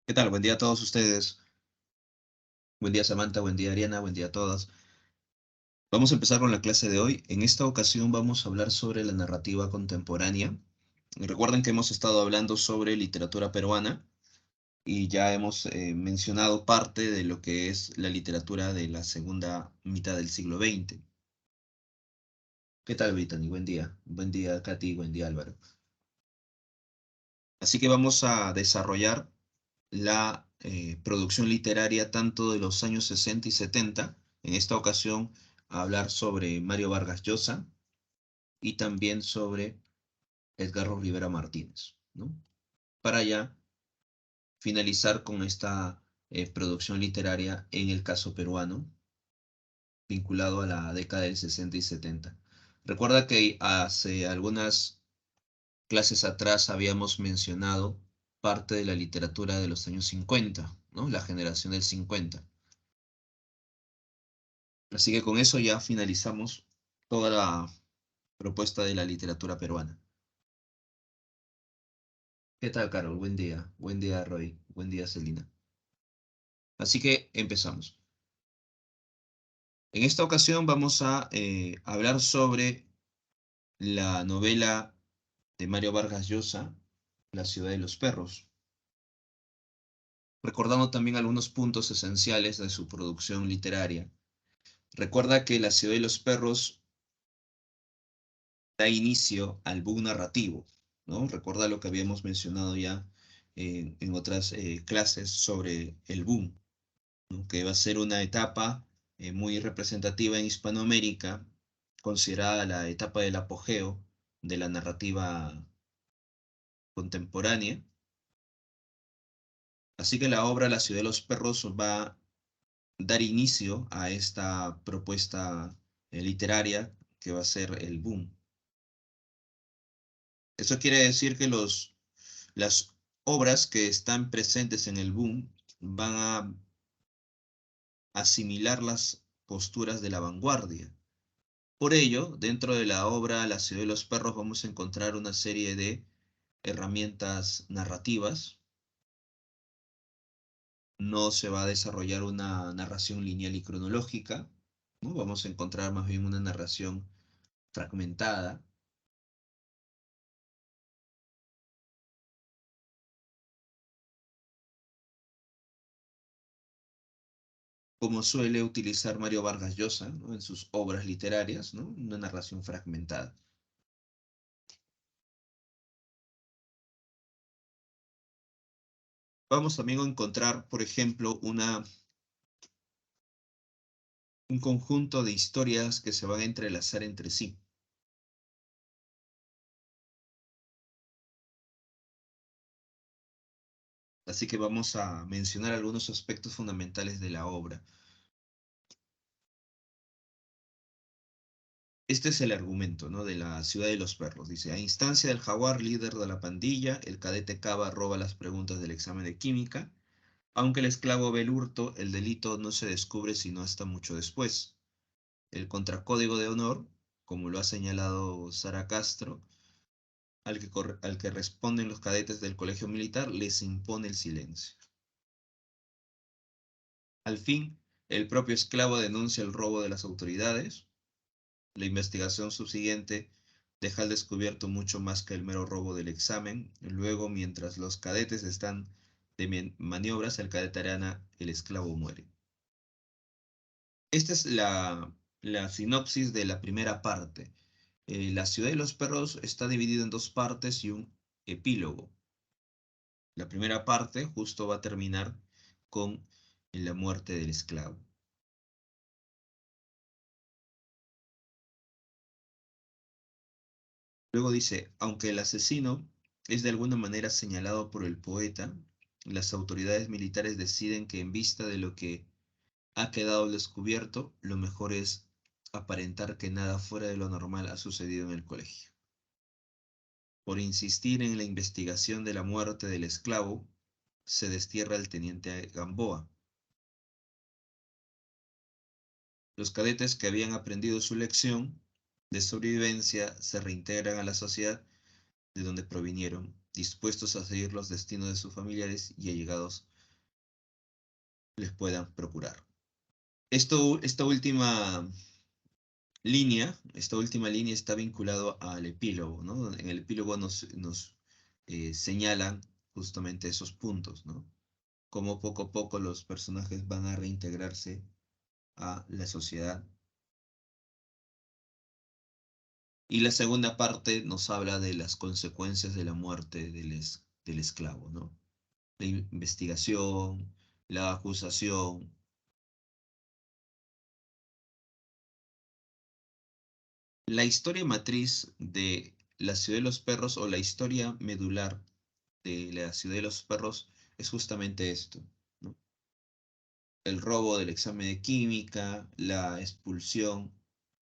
¿Qué tal? Buen día a todos ustedes. Buen día Samantha, buen día Ariana, buen día a todas. Vamos a empezar con la clase de hoy. En esta ocasión vamos a hablar sobre la narrativa contemporánea. Y recuerden que hemos estado hablando sobre literatura peruana y ya hemos mencionado parte de lo que es la literatura de la segunda mitad del siglo XX. ¿Qué tal, Brittany? Buen día. Buen día, Katy. Buen día, Álvaro. Así que vamos a desarrollar la producción literaria tanto de los años 60 y 70. En esta ocasión, a hablar sobre Mario Vargas Llosa y también sobre Edgardo Rivera Martínez, ¿no? Para ya finalizar con esta producción literaria en el caso peruano, vinculado a la década del 60 y 70. Recuerda que hace algunas clases atrás habíamos mencionado parte de la literatura de los años 50, ¿no? La generación del 50. Así que con eso ya finalizamos toda la propuesta de la literatura peruana. ¿Qué tal, Carol? Buen día. Buen día, Roy. Buen día, Celina. Así que empezamos. En esta ocasión vamos a hablar sobre la novela de Mario Vargas Llosa, La ciudad de los perros, recordando también algunos puntos esenciales de su producción literaria. Recuerda que La ciudad de los perros da inicio al boom narrativo, ¿no? Recuerda lo que habíamos mencionado ya en otras clases sobre el boom, ¿no? Que va a ser una etapa muy representativa en Hispanoamérica, considerada la etapa del apogeo de la narrativa contemporánea. Así que la obra La ciudad de los perros va a dar inicio a esta propuesta literaria que va a ser el boom. Eso quiere decir que las obras que están presentes en el boom van a asimilar las posturas de la vanguardia. Por ello, dentro de la obra La ciudad de los perros vamos a encontrar una serie de herramientas narrativas. No se va a desarrollar una narración lineal y cronológica, ¿no? Vamos a encontrar más bien una narración fragmentada, como suele utilizar Mario Vargas Llosa, ¿no? En sus obras literarias, ¿no? Una narración fragmentada. Vamos también a encontrar, por ejemplo, un conjunto de historias que se van a entrelazar entre sí. Así que vamos a mencionar algunos aspectos fundamentales de la obra. Este es el argumento, ¿no? De la ciudad de los perros. Dice, a instancia del jaguar, líder de la pandilla, el cadete Cava roba las preguntas del examen de química. Aunque el esclavo ve el hurto, el delito no se descubre sino hasta mucho después. El contracódigo de honor, como lo ha señalado Sara Castro, al que responden los cadetes del colegio militar, les impone el silencio. Al fin, el propio esclavo denuncia el robo de las autoridades. La investigación subsiguiente deja al descubierto mucho más que el mero robo del examen. Luego, mientras los cadetes están de maniobras, el cadete Arana, el esclavo, muere. Esta es la sinopsis de la primera parte. La ciudad de los perros está dividida en dos partes y un epílogo. La primera parte justo va a terminar con la muerte del esclavo. Luego dice, aunque el asesino es de alguna manera señalado por el poeta, las autoridades militares deciden que en vista de lo que ha quedado al descubierto, lo mejor es aparentar que nada fuera de lo normal ha sucedido en el colegio. Por insistir en la investigación de la muerte del esclavo, se destierra al teniente Gamboa. Los cadetes que habían aprendido su lección de sobrevivencia se reintegran a la sociedad de donde provinieron, dispuestos a seguir los destinos de sus familiares y allegados les puedan procurar. Esta última línea está vinculado al epílogo, ¿no? En el epílogo nos señalan justamente esos puntos, ¿no? Cómo poco a poco los personajes van a reintegrarse a la sociedad. Y la segunda parte nos habla de las consecuencias de la muerte del esclavo, ¿no? La investigación, la acusación. La historia matriz de la ciudad de los perros, o la historia medular de la ciudad de los perros, es justamente esto, ¿no? El robo del examen de química, la expulsión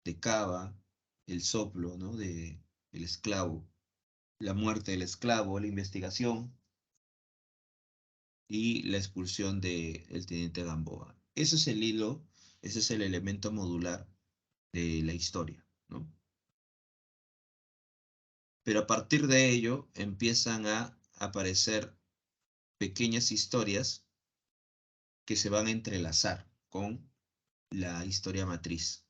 de Cava, el soplo, ¿no? del esclavo, la muerte del esclavo, la investigación y la expulsión del teniente Gamboa. Ese es el hilo, ese es el elemento modular de la historia, ¿no? Pero a partir de ello empiezan a aparecer pequeñas historias que se van a entrelazar con la historia matriz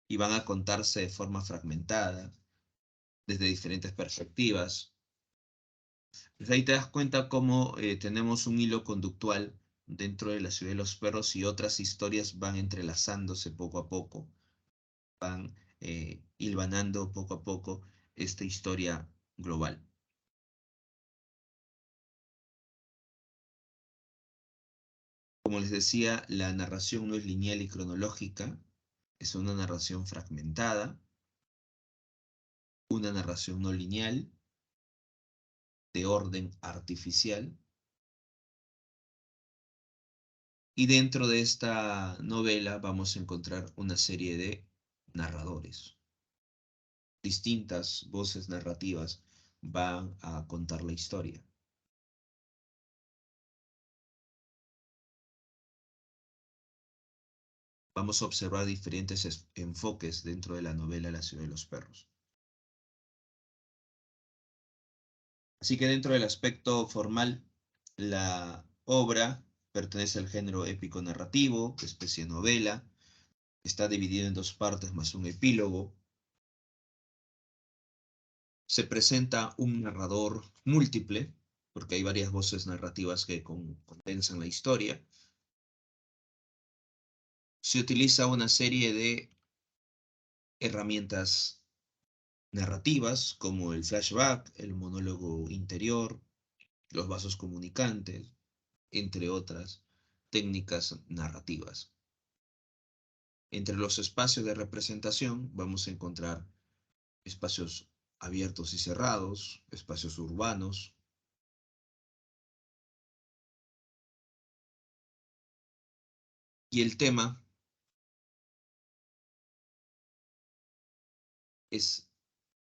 y van a contarse de forma fragmentada, desde diferentes perspectivas. Pues ahí te das cuenta cómo tenemos un hilo conductual dentro de la ciudad de los perros, y otras historias van entrelazándose poco a poco, van hilvanando poco a poco esta historia global. Como les decía, la narración no es lineal y cronológica, es una narración fragmentada, una narración no lineal, de orden artificial, y dentro de esta novela vamos a encontrar una serie de narradores. Distintas voces narrativas van a contar la historia. Vamos a observar diferentes enfoques dentro de la novela La ciudad de los perros. Así que dentro del aspecto formal, la obra pertenece al género épico narrativo, especie de novela, está dividido en dos partes más un epílogo. Se presenta un narrador múltiple, porque hay varias voces narrativas que condensan la historia. Se utiliza una serie de herramientas narrativas como el flashback, el monólogo interior, los vasos comunicantes, entre otras técnicas narrativas. Entre los espacios de representación vamos a encontrar espacios abiertos y cerrados, espacios urbanos. Y el tema es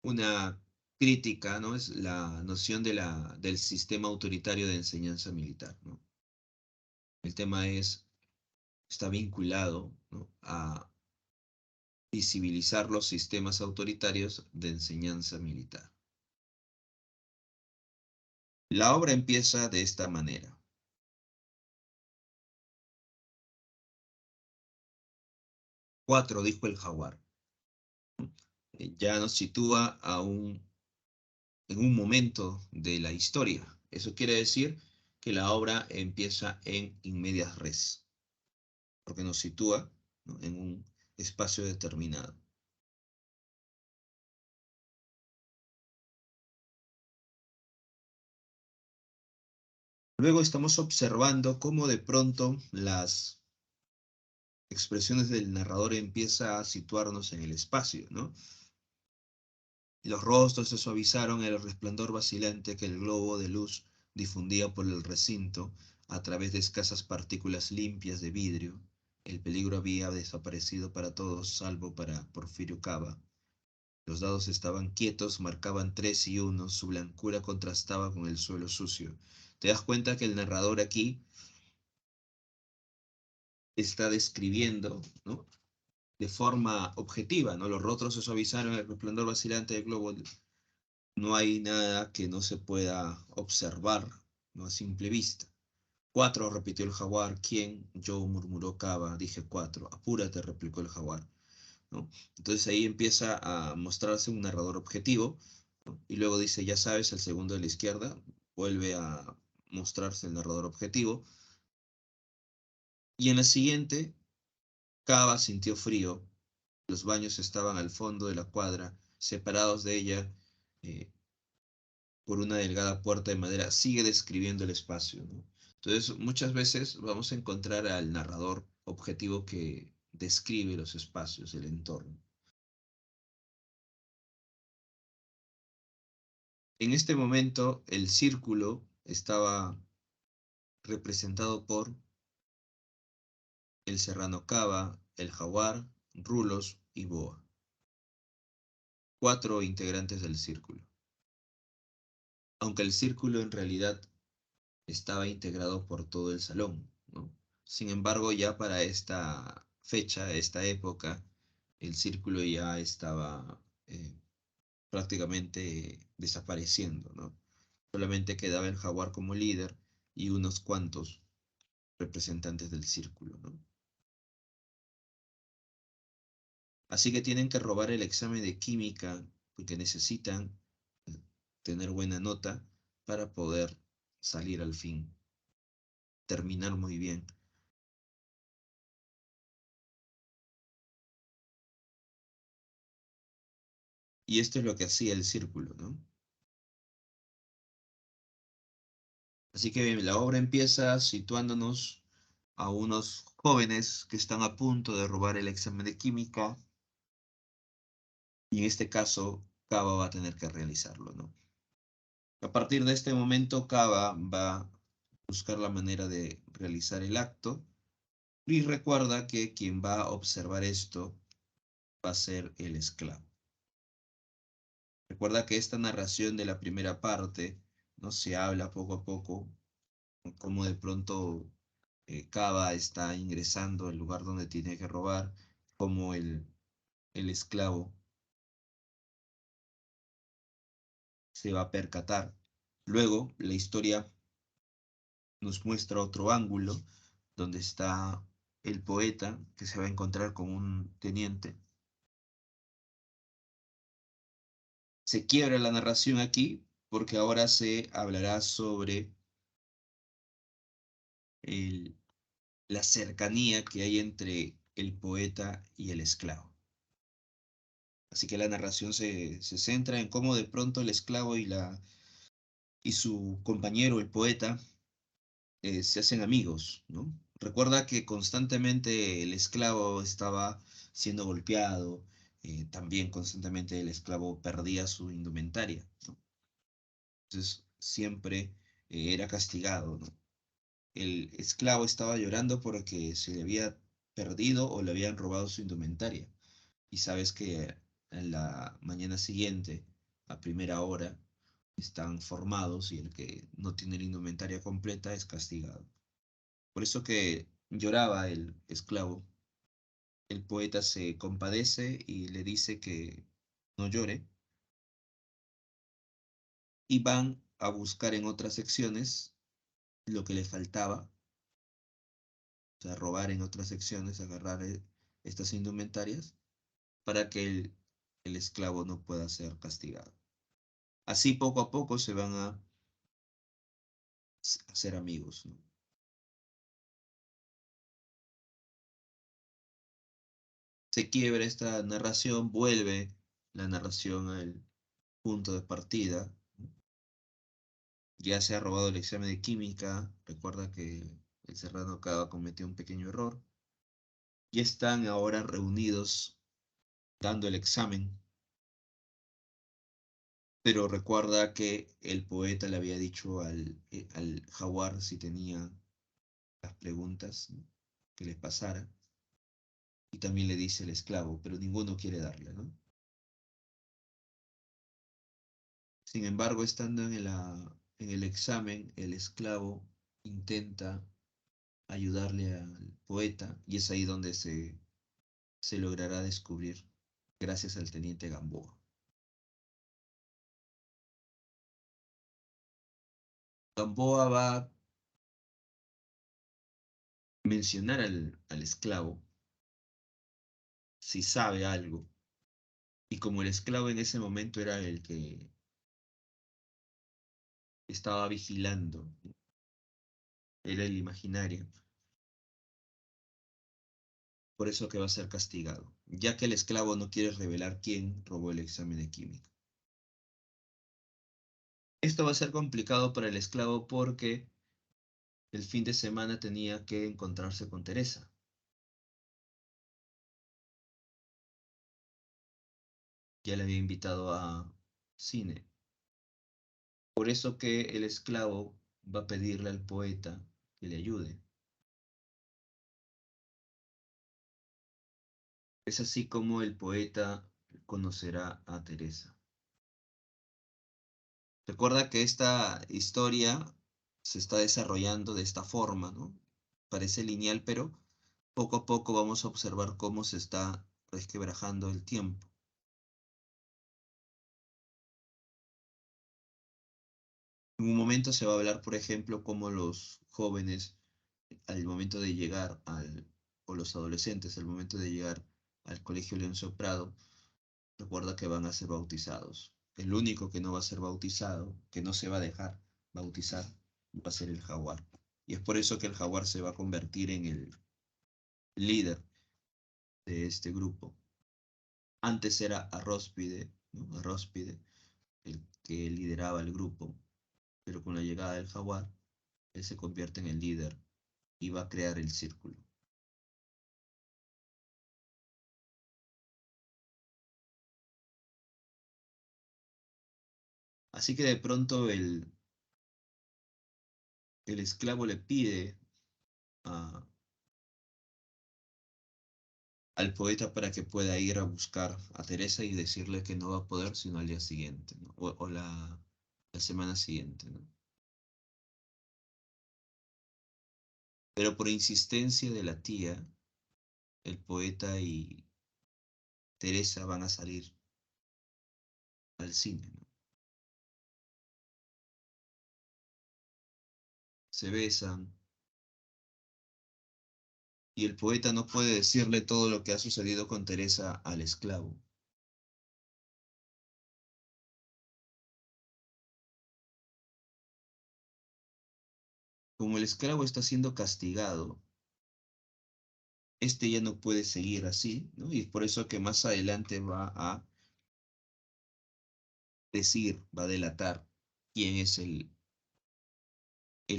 una crítica, ¿no? Es la noción del sistema autoritario de enseñanza militar, ¿no? El tema está vinculado, ¿no?, a visibilizar los sistemas autoritarios de enseñanza militar. La obra empieza de esta manera. 4, dijo el jaguar. Ya nos sitúa en un momento de la historia. Eso quiere decir que la obra empieza en in medias res, porque nos sitúa, ¿no?, en un espacio determinado. Luego estamos observando cómo de pronto las expresiones del narrador empiezan a situarnos en el espacio, ¿no? Los rostros se suavizaron en el resplandor vacilante que el globo de luz difundía por el recinto a través de escasas partículas limpias de vidrio. El peligro había desaparecido para todos, salvo para Porfirio Cava. Los dados estaban quietos, marcaban 3 y 1, su blancura contrastaba con el suelo sucio. Te das cuenta que el narrador aquí está describiendo, ¿no?, de forma objetiva, ¿no? Los rostros se suavizaron, el resplandor vacilante del globo. No hay nada que no se pueda observar, ¿no?, a simple vista. 4, repitió el jaguar. ¿Quién? Yo, murmuró Cava. Dije 4. Apúrate, replicó el jaguar, ¿no? Entonces ahí empieza a mostrarse un narrador objetivo, ¿no? Y luego dice, ya sabes, el segundo de la izquierda, vuelve a mostrarse el narrador objetivo. Y en la siguiente, Cava sintió frío. Los baños estaban al fondo de la cuadra, separados de ella eh, por una delgada puerta de madera. Sigue describiendo el espacio, ¿no? Entonces, muchas veces vamos a encontrar al narrador objetivo que describe los espacios, el entorno. En este momento, el círculo estaba representado por el serrano Cava, el jaguar, Rulos y Boa, 4 integrantes del círculo. Aunque el círculo en realidad estaba integrado por todo el salón, ¿no? Sin embargo, ya para esta fecha, esta época, el círculo ya estaba prácticamente desapareciendo, ¿no? Solamente quedaba el jaguar como líder y unos cuantos representantes del círculo, ¿no? Así que tienen que robar el examen de química porque necesitan eh, tener buena nota para poder salir al fin, terminar muy bien. Y esto es lo que hacía el círculo, ¿no? Así que bien, la obra empieza situándonos a unos jóvenes que están a punto de robar el examen de química y en este caso Cava va a tener que realizarlo, ¿no? A partir de este momento Cava va a buscar la manera de realizar el acto y recuerda que quien va a observar esto va a ser el esclavo. Recuerda que esta narración de la primera parte no se habla poco a poco, como de pronto Cava está ingresando al lugar donde tiene que robar, como el esclavo se va a percatar. Luego, la historia nos muestra otro ángulo donde está el poeta que se va a encontrar con un teniente. Se quiebra la narración aquí porque ahora se hablará sobre el- la cercanía que hay entre el poeta y el esclavo. Así que la narración se centra en cómo de pronto el esclavo y su compañero, el poeta, se hacen amigos, ¿no? Recuerda que constantemente el esclavo estaba siendo golpeado, también constantemente el esclavo perdía su indumentaria, ¿no? Entonces siempre era castigado, ¿no? El esclavo estaba llorando porque se le había perdido o le habían robado su indumentaria. Y sabes que en la mañana siguiente, a primera hora, están formados y el que no tiene la indumentaria completa es castigado. Por eso que lloraba el esclavo. El poeta se compadece y le dice que no llore y van a buscar en otras secciones lo que le faltaba, o sea, robar en otras secciones, agarrar estas indumentarias para que el esclavo no pueda ser castigado. Así poco a poco se van a hacer amigos, ¿no? Se quiebra esta narración, vuelve la narración al punto de partida. Ya se ha robado el examen de química, recuerda que el Serrano Cava cometió un pequeño error. Y están ahora reunidos dando el examen, pero recuerda que el poeta le había dicho al jaguar si tenía las preguntas, ¿no?, que les pasara, y también le dice el esclavo, pero ninguno quiere darle, ¿no? Sin embargo, estando en el examen, el esclavo intenta ayudarle al poeta y es ahí donde se logrará descubrir gracias al teniente Gamboa. Gamboa va mencionar al esclavo si sabe algo. Y como el esclavo en ese momento era el que estaba vigilando, era el imaginario, por eso que va a ser castigado, ya que el esclavo no quiere revelar quién robó el examen de química. Esto va a ser complicado para el esclavo porque el fin de semana tenía que encontrarse con Teresa. Ya le había invitado a cine. Por eso que el esclavo va a pedirle al poeta que le ayude. Es así como el poeta conocerá a Teresa. Recuerda que esta historia se está desarrollando de esta forma, ¿no? Parece lineal, pero poco a poco vamos a observar cómo se está resquebrajando el tiempo. En un momento se va a hablar, por ejemplo, cómo los jóvenes, al momento de llegar o los adolescentes, al momento de llegar al Colegio Leoncio Prado, recuerda que van a ser bautizados. El único que no va a ser bautizado, que no se va a dejar bautizar, va a ser el jaguar. Y es por eso que el jaguar se va a convertir en el líder de este grupo. Antes era Arróspide, ¿no? Arróspide, el que lideraba el grupo, pero con la llegada del jaguar, él se convierte en el líder y va a crear el círculo. Así que de pronto el esclavo le pide a, al poeta para que pueda ir a buscar a Teresa y decirle que no va a poder sino al día siguiente, ¿no? O la semana siguiente, ¿no? Pero por insistencia de la tía, el poeta y Teresa van a salir al cine, ¿no? Se besan y el poeta no puede decirle todo lo que ha sucedido con Teresa al esclavo. Como el esclavo está siendo castigado, este ya no puede seguir así, ¿no? Y es por eso que más adelante va a decir, va a delatar quién es el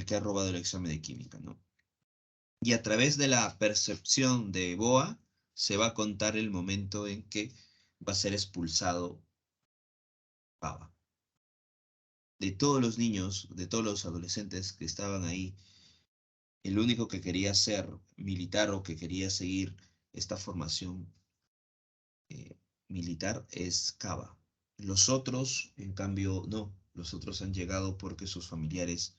que ha robado el examen de química, ¿no? Y a través de la percepción de Boa se va a contar el momento en que va a ser expulsado Baba. De todos los niños, de todos los adolescentes que estaban ahí, el único que quería ser militar o que quería seguir esta formación militar es Cava. Los otros, en cambio, no. Los otros han llegado porque sus familiares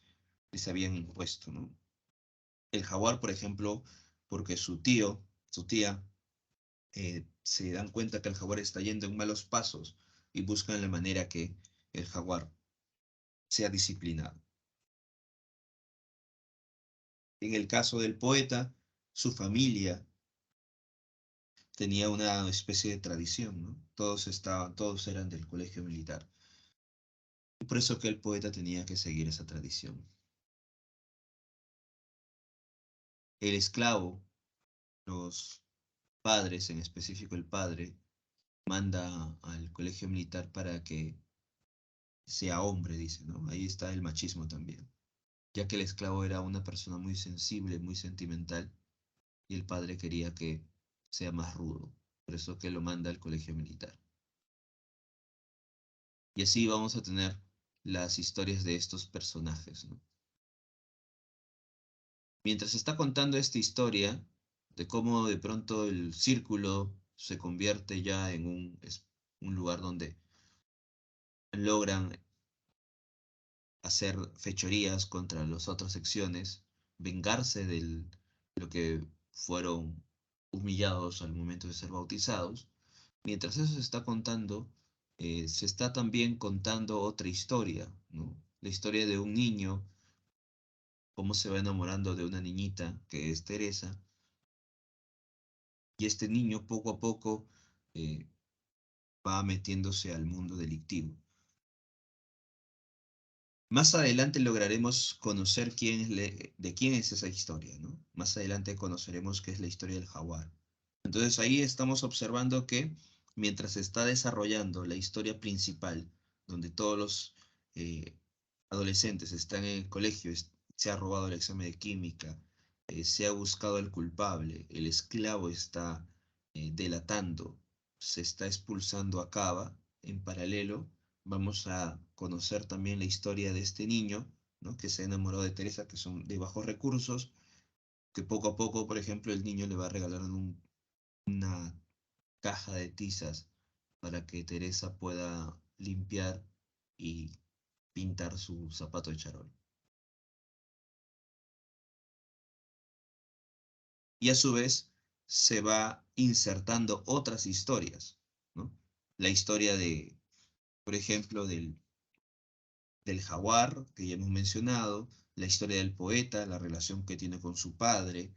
les habían impuesto, ¿no? El jaguar, por ejemplo, porque su tía, se dan cuenta que el jaguar está yendo en malos pasos y buscan la manera que el jaguar sea disciplinado. En el caso del poeta, su familia tenía una especie de tradición, ¿no? Todos eran del colegio militar. Y por eso que el poeta tenía que seguir esa tradición. El esclavo, los padres, en específico el padre, manda al colegio militar para que sea hombre, dice, ¿no? Ahí está el machismo también, ya que el esclavo era una persona muy sensible, muy sentimental, y el padre quería que sea más rudo, por eso que lo manda al colegio militar. Y así vamos a tener las historias de estos personajes, ¿no? Mientras está contando esta historia de cómo de pronto el círculo se convierte ya en un lugar donde logran hacer fechorías contra las otras secciones, vengarse de lo que fueron humillados al momento de ser bautizados. Mientras eso se está contando, se está también contando otra historia, ¿no? La historia de un niño cómo se va enamorando de una niñita que es Teresa, y este niño poco a poco eh, va metiéndose al mundo delictivo. Más adelante lograremos conocer de quién es esa historia, ¿no? Más adelante conoceremos qué es la historia del jaguar. Entonces ahí estamos observando que mientras se está desarrollando la historia principal, donde todos los eh, adolescentes están en el colegio, se ha robado el examen de química, se ha buscado al culpable, el esclavo está delatando, se está expulsando a Cava, en paralelo vamos a conocer también la historia de este niño, ¿no? Que se ha enamorado de Teresa, que son de bajos recursos, que poco a poco, por ejemplo, el niño le va a regalar una caja de tizas para que Teresa pueda limpiar y pintar su zapato de charol. Y a su vez se va insertando otras historias, ¿no? La historia de, por ejemplo, del jaguar, que ya hemos mencionado, la historia del poeta, la relación que tiene con su padre,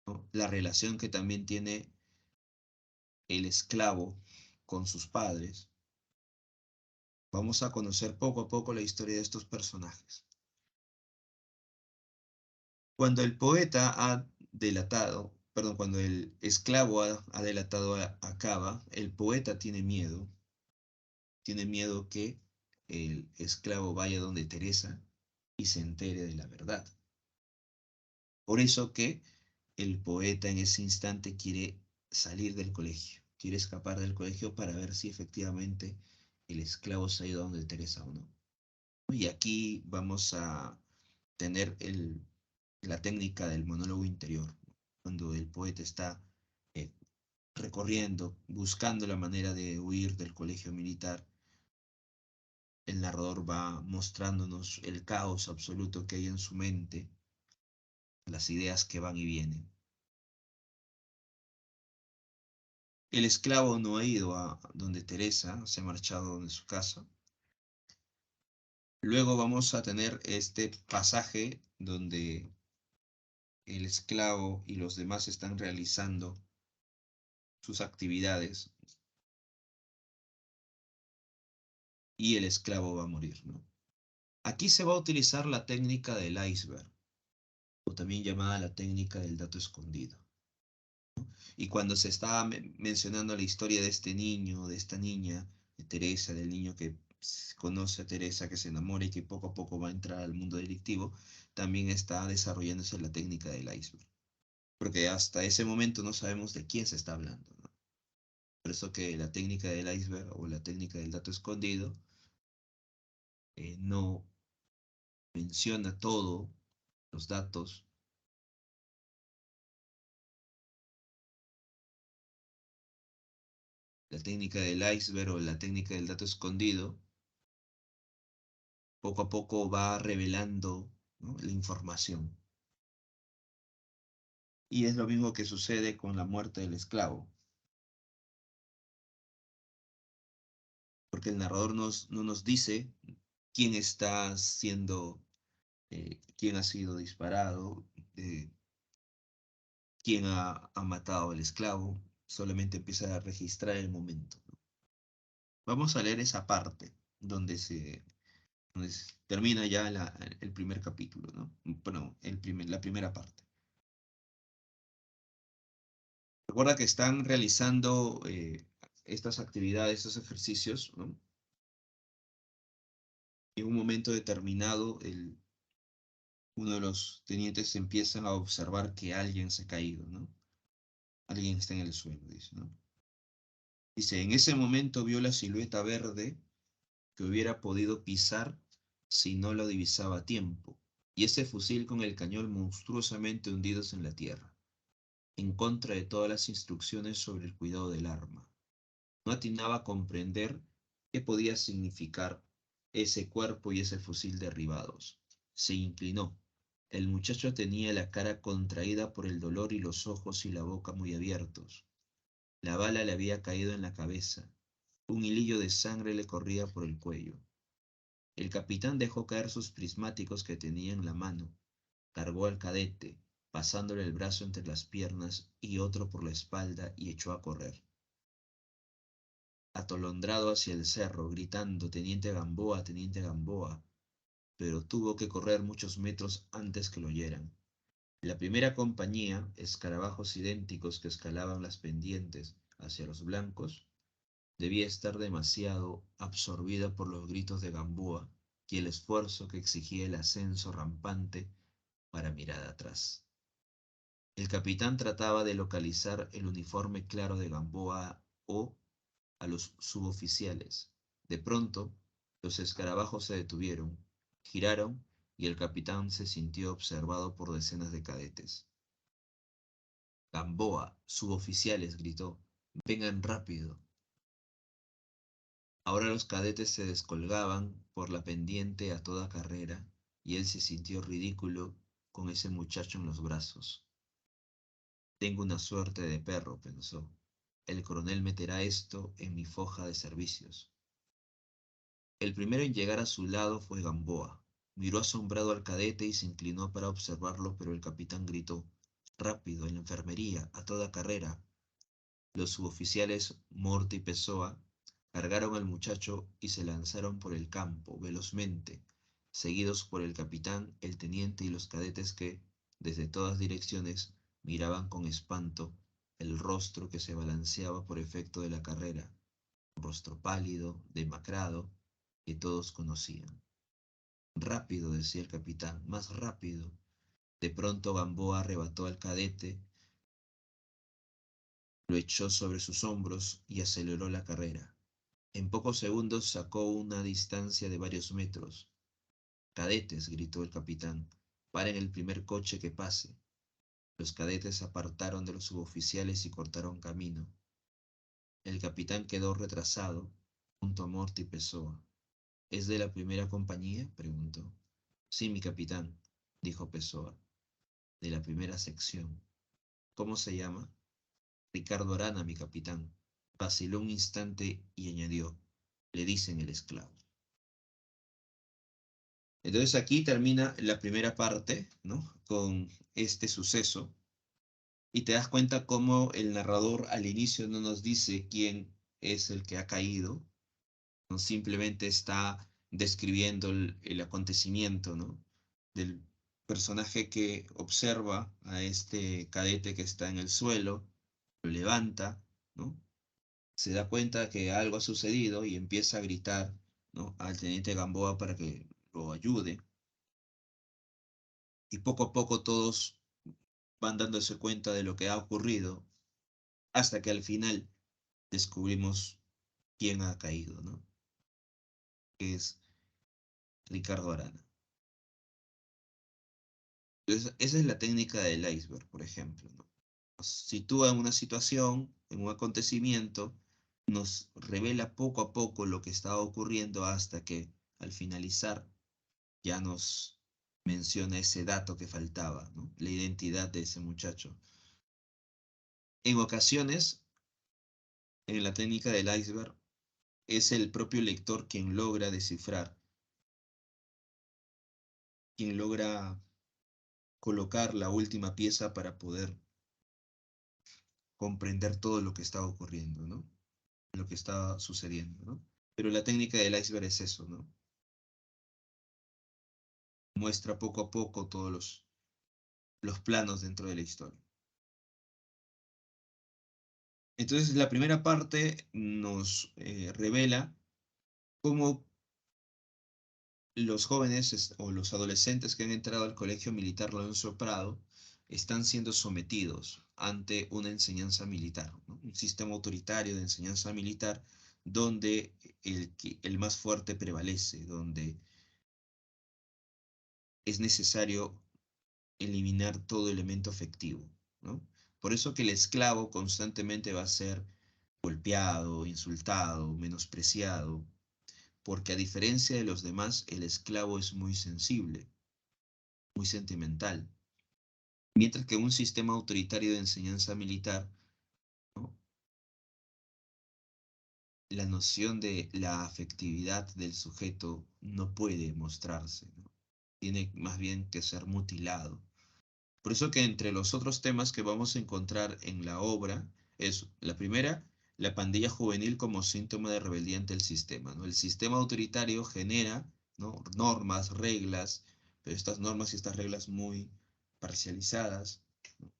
¿no? La relación que también tiene el esclavo con sus padres. Vamos a conocer poco a poco la historia de estos personajes. Cuando el poeta ha delatado, perdón, cuando el esclavo ha delatado a Cava, el poeta tiene miedo que el esclavo vaya donde Teresa y se entere de la verdad. Por eso que el poeta en ese instante quiere salir del colegio, quiere escapar del colegio para ver si efectivamente el esclavo se ha ido donde Teresa o no. Y aquí vamos a tener la técnica del monólogo interior, cuando el poeta está eh, recorriendo, buscando la manera de huir del colegio militar. El narrador va mostrándonos el caos absoluto que hay en su mente, las ideas que van y vienen. El esclavo no ha ido a donde Teresa, se ha marchado de su casa. Luego vamos a tener este pasaje donde el esclavo y los demás están realizando sus actividades y el esclavo va a morir, ¿no? Aquí se va a utilizar la técnica del iceberg, o también llamada la técnica del dato escondido. Y cuando se estaba mencionando la historia de este niño, de esta niña, de Teresa, del niño que conoce a Teresa, que se enamora y que poco a poco va a entrar al mundo delictivo, también está desarrollándose la técnica del iceberg. Porque hasta ese momento no sabemos de quién se está hablando, ¿no? Por eso que la técnica del iceberg o la técnica del dato escondido no menciona todos los datos. La técnica del iceberg o la técnica del dato escondido poco a poco va revelando, ¿no?, la información. Y es lo mismo que sucede con la muerte del esclavo, porque el narrador no nos dice quién está siendo, quién ha sido disparado, quién ha matado al esclavo, solamente empieza a registrar el momento, ¿no? Vamos a leer esa parte donde termina ya el primer capítulo, ¿no? Bueno, la primera parte. Recuerda que están realizando estas actividades, estos ejercicios, ¿no? Y en un momento determinado, uno de los tenientes empieza a observar que alguien se ha caído, ¿no? Alguien está en el suelo, dice, ¿no? Dice, en ese momento vio la silueta verde que hubiera podido pisar si no lo divisaba a tiempo, y ese fusil con el cañón monstruosamente hundidos en la tierra, en contra de todas las instrucciones sobre el cuidado del arma. No atinaba a comprender qué podía significar ese cuerpo y ese fusil derribados. Se inclinó. El muchacho tenía la cara contraída por el dolor y los ojos y la boca muy abiertos. La bala le había caído en la cabeza. Un hilillo de sangre le corría por el cuello. El capitán dejó caer sus prismáticos que tenía en la mano. Cargó al cadete, pasándole el brazo entre las piernas y otro por la espalda, y echó a correr, atolondrado hacia el cerro, gritando Teniente Gamboa, pero tuvo que correr muchos metros antes que lo oyeran. La primera compañía, escarabajos idénticos que escalaban las pendientes hacia los blancos, debía estar demasiado absorbida por los gritos de Gamboa y el esfuerzo que exigía el ascenso rampante para mirar atrás. El capitán trataba de localizar el uniforme claro de Gamboa o a los suboficiales. De pronto, los escarabajos se detuvieron, giraron y el capitán se sintió observado por decenas de cadetes. Gamboa, suboficiales, gritó, vengan rápido. Ahora los cadetes se descolgaban por la pendiente a toda carrera y él se sintió ridículo con ese muchacho en los brazos. Tengo una suerte de perro, pensó. El coronel meterá esto en mi foja de servicios. El primero en llegar a su lado fue Gamboa. Miró asombrado al cadete y se inclinó para observarlo, pero el capitán gritó, rápido, en la enfermería, a toda carrera. Los suboficiales Morte y Pessoa cargaron al muchacho y se lanzaron por el campo, velozmente, seguidos por el capitán, el teniente y los cadetes que, desde todas direcciones, miraban con espanto el rostro que se balanceaba por efecto de la carrera, un rostro pálido, demacrado, que todos conocían. Rápido, decía el capitán, más rápido. De pronto Gamboa arrebató al cadete, lo echó sobre sus hombros y aceleró la carrera. En pocos segundos sacó una distancia de varios metros. Cadetes, gritó el capitán, paren el primer coche que pase. Los cadetes se apartaron de los suboficiales y cortaron camino. El capitán quedó retrasado, junto a Morty y Pessoa. ¿Es de la primera compañía?, preguntó. Sí, mi capitán, dijo Pessoa, de la primera sección. ¿Cómo se llama? Ricardo Arana, mi capitán. Vaciló un instante y añadió, le dicen el esclavo. Entonces aquí termina la primera parte, ¿no? Con este suceso. Y te das cuenta cómo el narrador al inicio no nos dice quién es el que ha caído, no simplemente está describiendo el acontecimiento, ¿no? Del personaje que observa a este cadete que está en el suelo, lo levanta, ¿no? Se da cuenta que algo ha sucedido y empieza a gritar, ¿no?, al teniente Gamboa para que lo ayude. Y poco a poco todos van dándose cuenta de lo que ha ocurrido, hasta que al final descubrimos quién ha caído, ¿no? Que es Ricardo Arana. Entonces, esa es la técnica del iceberg, por ejemplo, ¿no? Nos sitúa en una situación, en un acontecimiento, nos revela poco a poco lo que está ocurriendo hasta que al finalizar ya nos menciona ese dato que faltaba, ¿no? La identidad de ese muchacho. En ocasiones, en la técnica del iceberg, es el propio lector quien logra descifrar, quien logra colocar la última pieza para poder comprender todo lo que está ocurriendo, ¿no? Lo que está sucediendo, ¿no? Pero la técnica del iceberg es eso, ¿no? Muestra poco a poco todos los planos dentro de la historia. Entonces, la primera parte nos revela cómo los jóvenes o los adolescentes que han entrado al Colegio Militar Lorenzo Prado están siendo sometidos ante una enseñanza militar, ¿no? Un sistema autoritario de enseñanza militar donde el más fuerte prevalece, donde es necesario eliminar todo elemento afectivo, ¿no? Por eso que el esclavo constantemente va a ser golpeado, insultado, menospreciado, porque a diferencia de los demás, el esclavo es muy sensible, muy sentimental. Mientras que un sistema autoritario de enseñanza militar, ¿no?, la noción de la afectividad del sujeto no puede mostrarse, ¿no? tiene más bien que ser mutilado. Por eso que entre los otros temas que vamos a encontrar en la obra es la primera, la pandilla juvenil como síntoma de rebeldía ante el sistema, ¿no? El sistema autoritario genera, ¿no?, normas, reglas, pero estas normas y estas reglas muy parcializadas, ¿no?,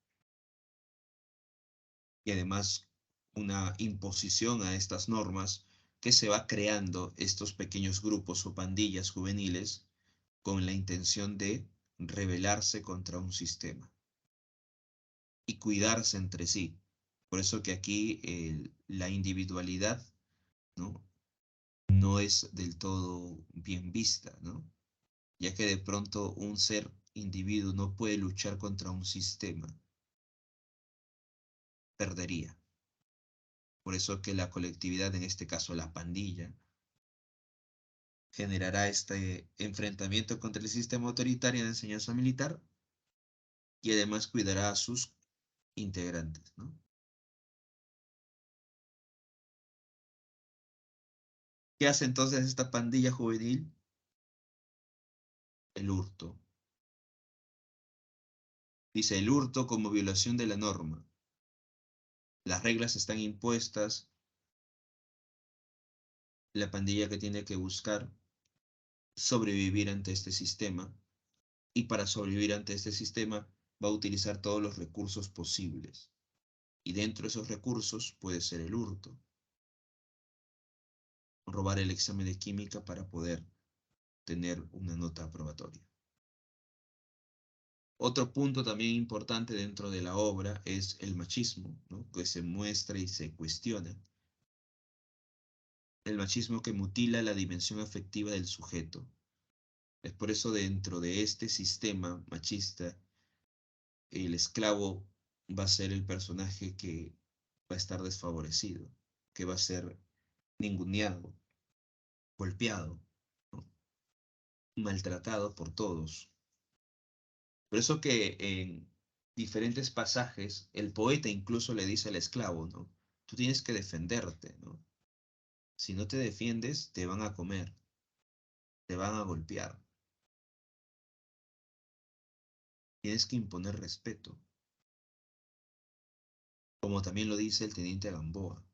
y además una imposición a estas normas que se va creando estos pequeños grupos o pandillas juveniles con la intención de rebelarse contra un sistema y cuidarse entre sí. Por eso que aquí la individualidad, ¿no?, no es del todo bien vista, ¿no? Ya que de pronto un ser individuo no puede luchar contra un sistema, perdería. Por eso que la colectividad, en este caso la pandilla, generará este enfrentamiento contra el sistema autoritario de enseñanza militar y además cuidará a sus integrantes, ¿no? ¿Qué hace entonces esta pandilla juvenil? El hurto. Dice el hurto como violación de la norma. Las reglas están impuestas, la pandilla que tiene que buscar sobrevivir ante este sistema y para sobrevivir ante este sistema va a utilizar todos los recursos posibles. Y dentro de esos recursos puede ser el hurto, robar el examen de química para poder tener una nota aprobatoria. Otro punto también importante dentro de la obra es el machismo, ¿no?, que se muestra y se cuestiona. El machismo que mutila la dimensión afectiva del sujeto. Es por eso dentro de este sistema machista, el esclavo va a ser el personaje que va a estar desfavorecido, que va a ser ninguneado, golpeado, ¿no?, maltratado por todos. Por eso que en diferentes pasajes el poeta incluso le dice al esclavo, ¿no?, tú tienes que defenderte, ¿no? Si no te defiendes, te van a comer, te van a golpear. Tienes que imponer respeto, como también lo dice el teniente Gamboa.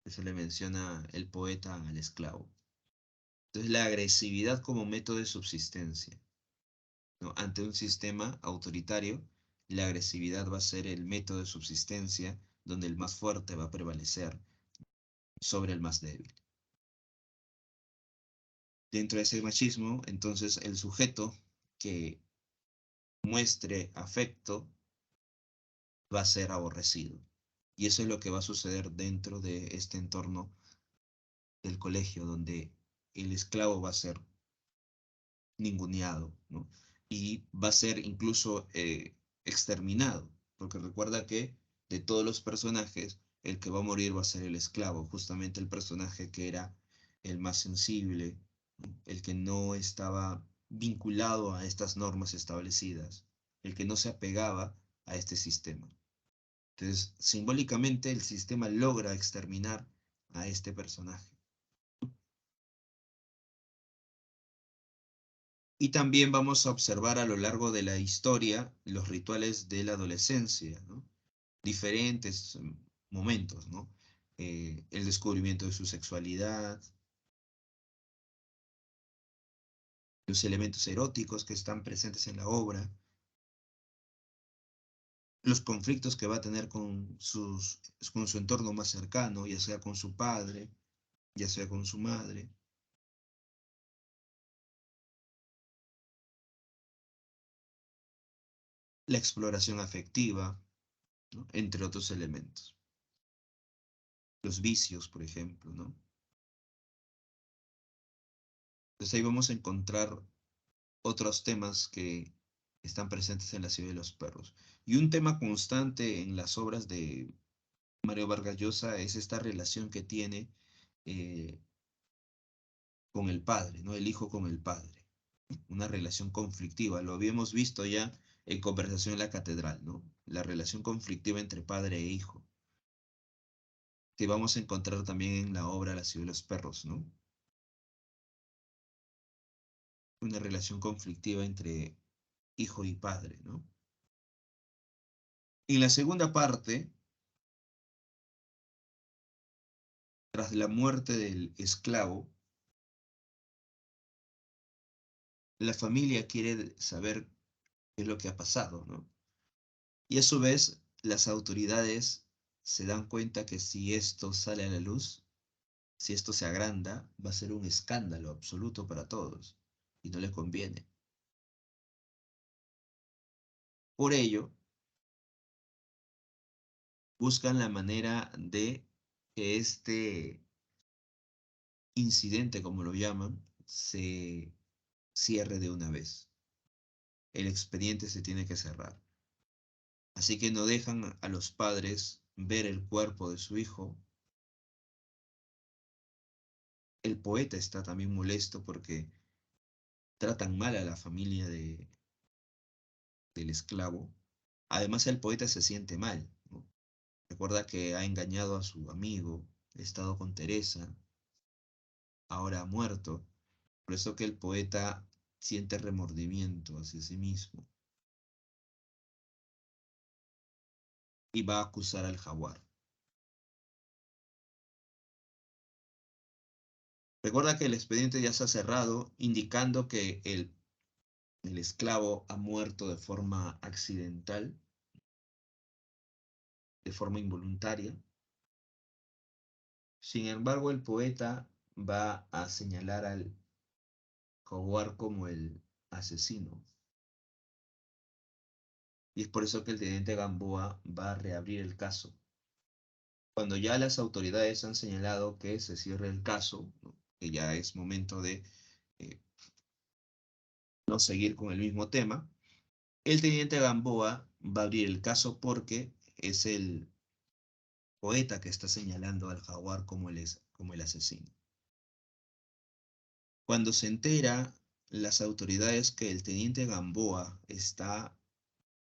Eso le menciona el poeta al esclavo. Entonces, la agresividad como método de subsistencia, ¿no? Ante un sistema autoritario, la agresividad va a ser el método de subsistencia donde el más fuerte va a prevalecer sobre el más débil. Dentro de ese machismo, entonces, el sujeto que muestre afecto va a ser aborrecido. Y eso es lo que va a suceder dentro de este entorno del colegio, donde el esclavo va a ser ninguneado, ¿no? Y va a ser incluso exterminado, porque recuerda que de todos los personajes, el que va a morir va a ser el esclavo, justamente el personaje que era el más sensible, ¿no?, el que no estaba vinculado a estas normas establecidas, el que no se apegaba a este sistema. Entonces, simbólicamente, el sistema logra exterminar a este personaje. Y también vamos a observar a lo largo de la historia los rituales de la adolescencia, ¿no? Diferentes momentos, ¿no? El descubrimiento de su sexualidad, los elementos eróticos que están presentes en la obra, los conflictos que va a tener con su entorno más cercano, ya sea con su padre, ya sea con su madre, la exploración afectiva, ¿no?, entre otros elementos. Los vicios, por ejemplo, ¿no? Entonces ahí vamos a encontrar otros temas que están presentes en La ciudad de los perros. Y un tema constante en las obras de Mario Vargas Llosa es esta relación que tiene eh, con el padre, ¿no? El hijo con el padre. Una relación conflictiva. Lo habíamos visto ya en Conversación en la Catedral, ¿no? La relación conflictiva entre padre e hijo, que vamos a encontrar también en la obra La ciudad de los perros, ¿no? una relación conflictiva entre hijo y padre, ¿no? En la segunda parte, tras la muerte del esclavo, la familia quiere saber qué es lo que ha pasado, ¿no? Y a su vez, las autoridades se dan cuenta que si esto sale a la luz, si esto se agranda, va a ser un escándalo absoluto para todos y no les conviene. Por ello, buscan la manera de que este incidente, como lo llaman, se cierre de una vez. El expediente se tiene que cerrar. Así que no dejan a los padres ver el cuerpo de su hijo. El poeta está también molesto porque tratan mal a la familia del esclavo. Además, el poeta se siente mal, ¿no? Recuerda que ha engañado a su amigo, ha estado con Teresa, ahora ha muerto. Por eso que el poeta siente remordimiento hacia sí mismo y va a acusar al jaguar. Recuerda que el expediente ya se ha cerrado, indicando que el esclavo ha muerto de forma accidental, de forma involuntaria. Sin embargo, el poeta va a señalar al jaguar como el asesino. Y es por eso que el teniente Gamboa va a reabrir el caso. Cuando ya las autoridades han señalado que se cierre el caso, ¿no?, que ya es momento de eh, no seguir con el mismo tema, el teniente Gamboa va a abrir el caso porque es el poeta que está señalando al jaguar como el asesino. Cuando se entera las autoridades que el teniente Gamboa está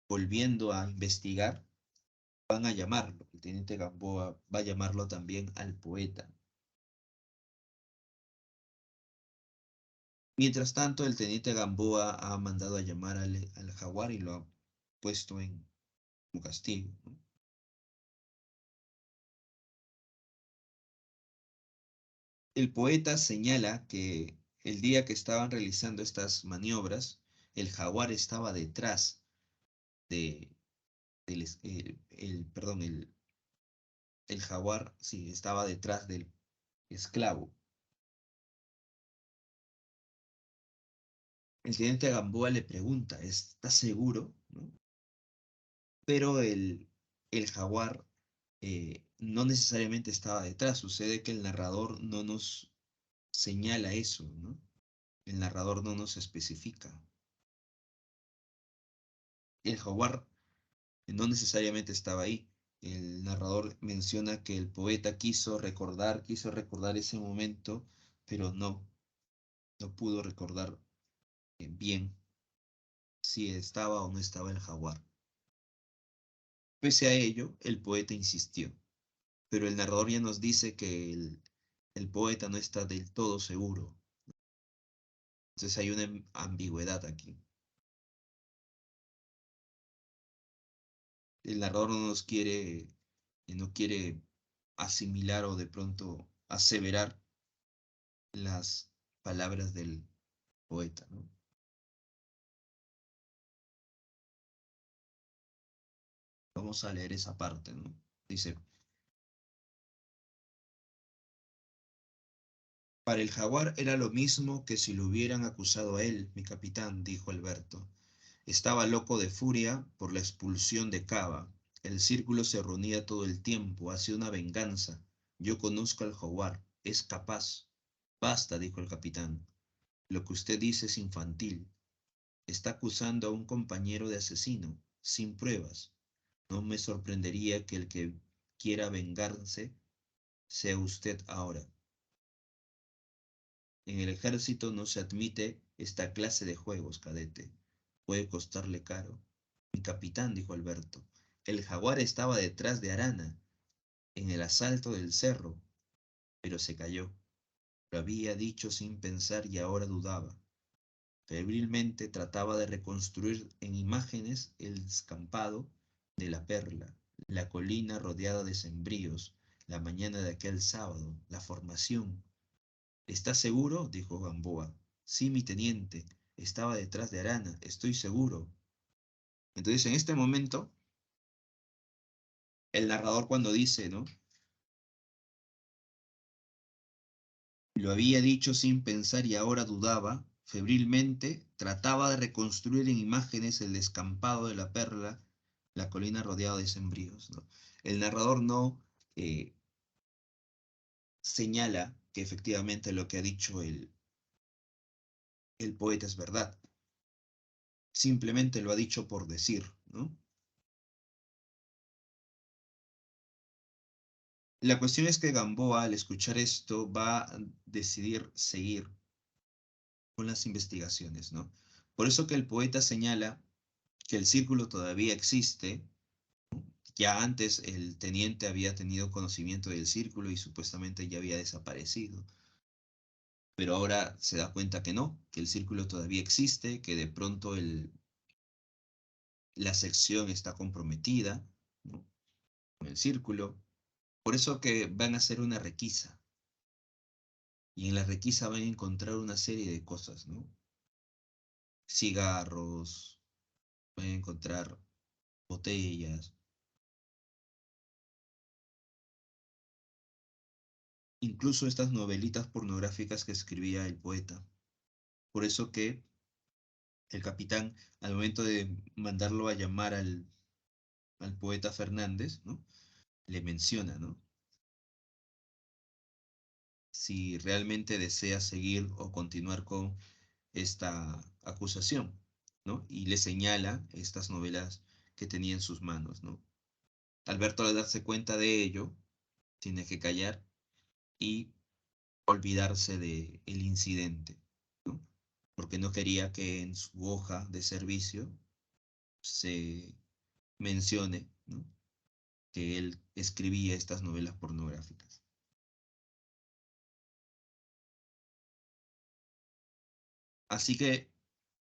volviendo a investigar, van a llamarlo. El teniente Gamboa va a llamarlo también al poeta. Mientras tanto, el teniente Gamboa ha mandado a llamar al jaguar y lo ha puesto en como castigo, ¿no? El poeta señala que el día que estaban realizando estas maniobras, el jaguar estaba detrás de, perdón, el jaguar, sí, estaba detrás del esclavo. El teniente Gamboa le pregunta, ¿estás seguro?, ¿no? Pero el jaguar no necesariamente estaba detrás. Sucede que el narrador no nos señala eso, ¿no? El narrador no nos especifica. El jaguar no necesariamente estaba ahí. El narrador menciona que el poeta quiso recordar ese momento, pero no pudo recordar bien si estaba o no estaba el jaguar. Pese a ello, el poeta insistió, pero el narrador ya nos dice que el poeta no está del todo seguro. Entonces hay una ambigüedad aquí. El narrador no quiere asimilar o de pronto aseverar las palabras del poeta, ¿no? Vamos a leer esa parte, ¿no? Dice, para el jaguar era lo mismo que si lo hubieran acusado a él, mi capitán, dijo Alberto. Estaba loco de furia por la expulsión de Cava. El círculo se reunía todo el tiempo, hacía una venganza. Yo conozco al jaguar, es capaz. Basta, dijo el capitán. Lo que usted dice es infantil. Está acusando a un compañero de asesino, sin pruebas. No me sorprendería que el que quiera vengarse sea usted ahora. En el ejército no se admite esta clase de juegos, cadete. Puede costarle caro. Mi capitán, dijo Alberto, el jaguar estaba detrás de Arana, en el asalto del cerro, pero se cayó. Lo había dicho sin pensar y ahora dudaba. Febrilmente trataba de reconstruir en imágenes el descampado de la Perla, la colina rodeada de sembríos, la mañana de aquel sábado, la formación. ¿Estás seguro?, dijo Gamboa. Sí, mi teniente. Estaba detrás de Arana, estoy seguro. Entonces, en este momento, el narrador cuando dice, ¿no? Lo había dicho sin pensar y ahora dudaba, febrilmente, trataba de reconstruir en imágenes el descampado de la Perla, la colina rodeada de sembríos, ¿no? El narrador no señala que efectivamente lo que ha dicho el poeta es verdad. Simplemente lo ha dicho por decir, ¿no? La cuestión es que Gamboa, al escuchar esto, va a decidir seguir con las investigaciones, ¿no? Por eso que el poeta señala que el círculo todavía existe. Ya antes el teniente había tenido conocimiento del círculo y supuestamente ya había desaparecido. Pero ahora se da cuenta que no, que el círculo todavía existe, que de pronto la sección está comprometida, ¿no?, con el círculo. Por eso que van a hacer una requisa. Y en la requisa van a encontrar una serie de cosas, ¿no? Cigarros, van a encontrar botellas, incluso estas novelitas pornográficas que escribía el poeta. Por eso que el capitán, al momento de mandarlo a llamar al poeta Fernández, ¿no?, le menciona, ¿no?, si realmente desea seguir o continuar con esta acusación, ¿no? Y le señala estas novelas que tenía en sus manos, ¿no? Alberto, al darse cuenta de ello, tiene que callar y olvidarse de el incidente, ¿no? Porque no quería que en su hoja de servicio se mencione, ¿no?, que él escribía estas novelas pornográficas. Así que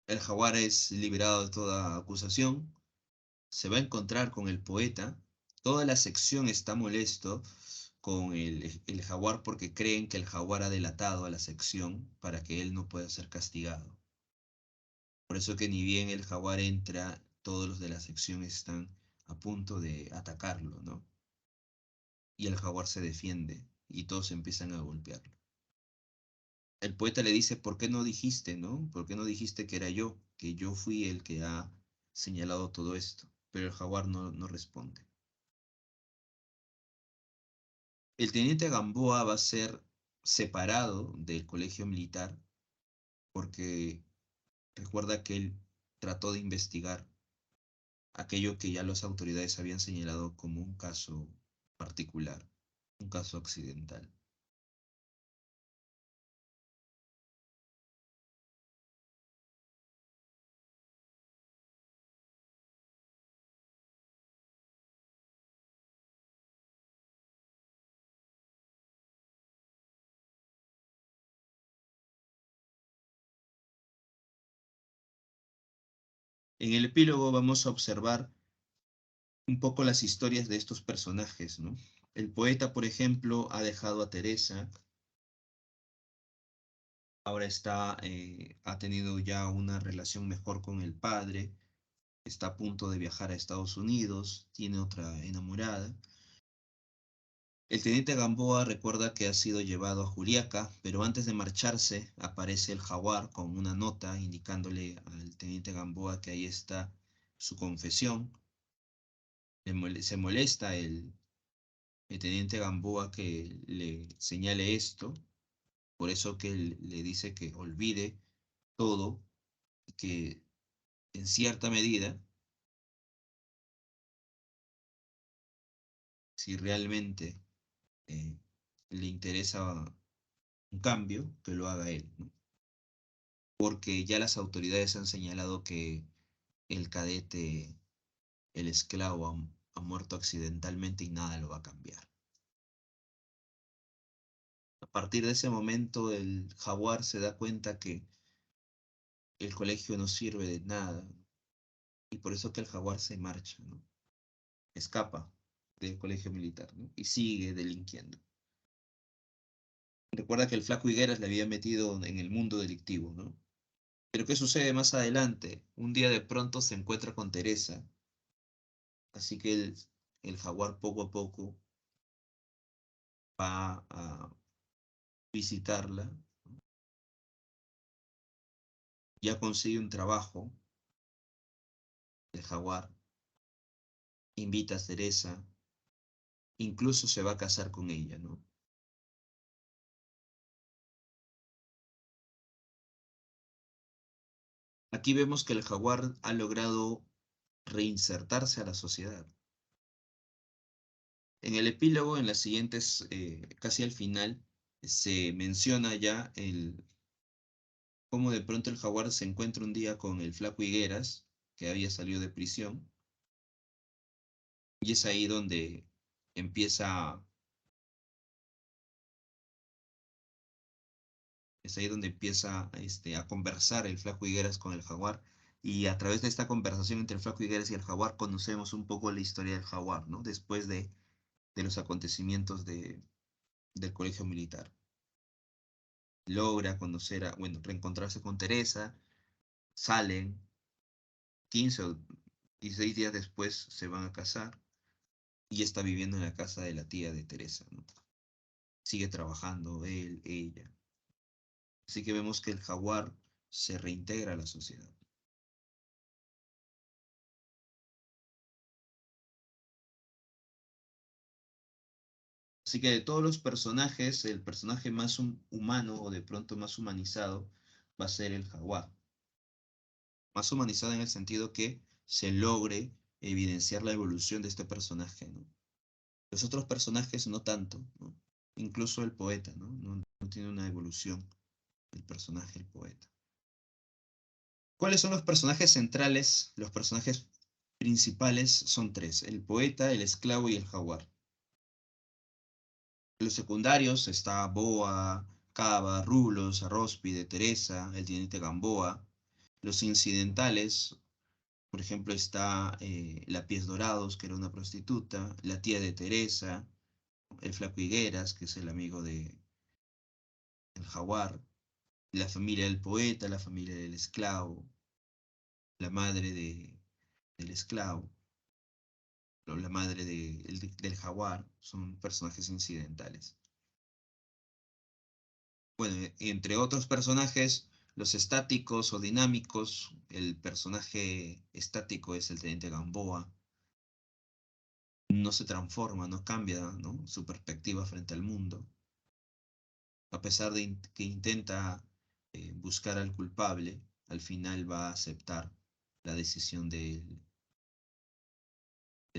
el jaguar es liberado de toda acusación, se va a encontrar con el poeta, toda la sección está molesto con el jaguar porque creen que el jaguar ha delatado a la sección para que él no pueda ser castigado. Por eso que ni bien el jaguar entra, todos los de la sección están a punto de atacarlo, ¿no? Y el jaguar se defiende y todos empiezan a golpearlo. El poeta le dice, ¿por qué no dijiste, no? ¿Por qué no dijiste que era yo, que yo fui el que ha señalado todo esto? Pero el jaguar no responde. El teniente Gamboa va a ser separado del colegio militar porque recuerda que él trató de investigar aquello que ya las autoridades habían señalado como un caso particular, un caso accidental. En el epílogo vamos a observar un poco las historias de estos personajes, ¿no? El poeta, por ejemplo, ha dejado a Teresa, ahora ha tenido ya una relación mejor con el padre, está a punto de viajar a Estados Unidos, tiene otra enamorada. El teniente Gamboa recuerda que ha sido llevado a Juliaca, pero antes de marcharse aparece el jaguar con una nota indicándole al teniente Gamboa que ahí está su confesión. Se molesta el teniente Gamboa que le señale esto, por eso que él le dice que olvide todo y que en cierta medida, si realmente eh, le interesa un cambio, que lo haga él, ¿no? Porque ya las autoridades han señalado que el cadete, el esclavo, ha muerto accidentalmente y nada lo va a cambiar. A partir de ese momento, el jaguar se da cuenta que el colegio no sirve de nada. Y por eso que el jaguar se marcha, ¿no? Escapa del colegio militar, ¿no? Y sigue delinquiendo. Recuerda que el flaco Higueras le había metido en el mundo delictivo, ¿no? Pero ¿qué sucede más adelante? Un día de pronto se encuentra con Teresa, así que el jaguar poco a poco va a visitarla, ya consigue un trabajo, el jaguar invita a Teresa, incluso se va a casar con ella, ¿no? Aquí vemos que el jaguar ha logrado reinsertarse a la sociedad. En el epílogo, en las siguientes, casi al final, se menciona ya cómo de pronto el jaguar se encuentra un día con el flaco Higueras, que había salido de prisión, y es ahí donde empieza, a conversar el flaco Higueras con el jaguar, y a través de esta conversación entre el flaco Higueras y el jaguar conocemos un poco la historia del jaguar, ¿no? Después de los acontecimientos del colegio militar. Logra conocer bueno, reencontrarse con Teresa, salen, 15 o 16 días después se van a casar y está viviendo en la casa de la tía de Teresa, ¿no? Sigue trabajando él, ella. Así que vemos que el jaguar se reintegra a la sociedad. Así que de todos los personajes, el personaje más humano o de pronto más humanizado va a ser el jaguar. Más humanizado en el sentido que se logre evidenciar la evolución de este personaje, ¿no? Los otros personajes no tanto, ¿no? Incluso el poeta, ¿no? No tiene una evolución el personaje, el poeta. ¿Cuáles son los personajes centrales? Los personajes principales son tres: el poeta, el esclavo y el jaguar. Los secundarios está Boa, Cava, Rulos, Arróspide, Teresa, el teniente Gamboa. Los incidentales, por ejemplo, está la Pies Dorados, que era una prostituta, la tía de Teresa, el flaco Higueras, que es el amigo del jaguar, la familia del poeta, la familia del esclavo, la madre del esclavo, la madre del jaguar, son personajes incidentales. Bueno, entre otros personajes, los estáticos o dinámicos, el personaje estático es el teniente Gamboa, no se transforma, no cambia, ¿no? Su perspectiva frente al mundo, a pesar de que intenta buscar al culpable, al final va a aceptar la decisión del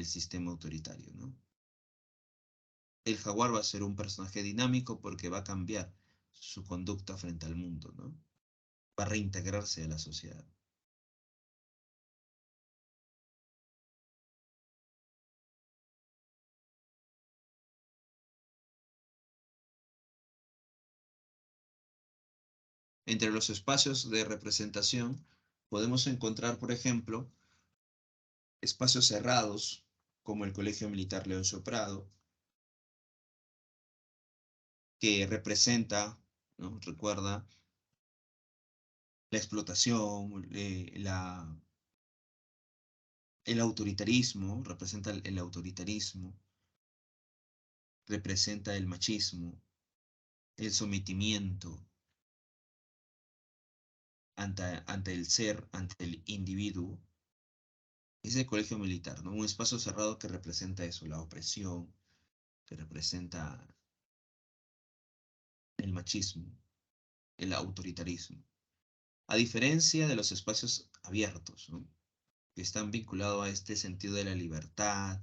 sistema autoritario, ¿no? El jaguar va a ser un personaje dinámico porque va a cambiar su conducta frente al mundo, ¿no? Va a reintegrarse a la sociedad. Entre los espacios de representación podemos encontrar, por ejemplo, espacios cerrados, como el Colegio Militar Leoncio Prado, que representa, ¿no? Recuerda la explotación, el autoritarismo, representa el autoritarismo, representa el machismo, el sometimiento ante el ser, ante el individuo. Es el colegio militar, ¿no? Un espacio cerrado que representa eso, la opresión, que representa el machismo, el autoritarismo. A diferencia de los espacios abiertos, ¿no? Que están vinculados a este sentido de la libertad,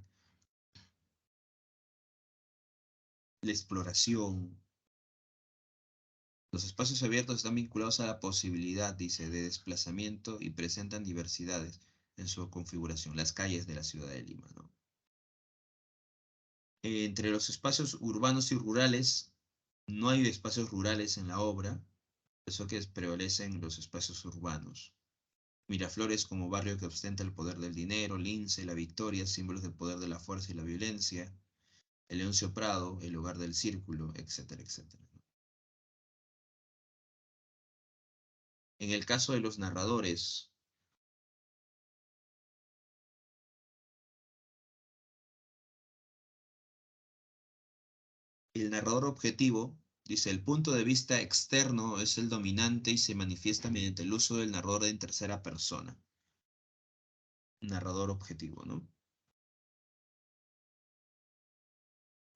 la exploración. Los espacios abiertos están vinculados a la posibilidad, dice, de desplazamiento y presentan diversidades en su configuración, las calles de la ciudad de Lima, ¿no? Entre los espacios urbanos y rurales, no hay espacios rurales en la obra, eso que prevalecen los espacios urbanos. Miraflores como barrio que ostenta el poder del dinero, Lince, la victoria, símbolos del poder de la fuerza y la violencia, el Leoncio Prado, el hogar del círculo, etcétera, etcétera. En el caso de los narradores, el narrador objetivo dice, el punto de vista externo es el dominante y se manifiesta mediante el uso del narrador en tercera persona. Narrador objetivo, ¿no?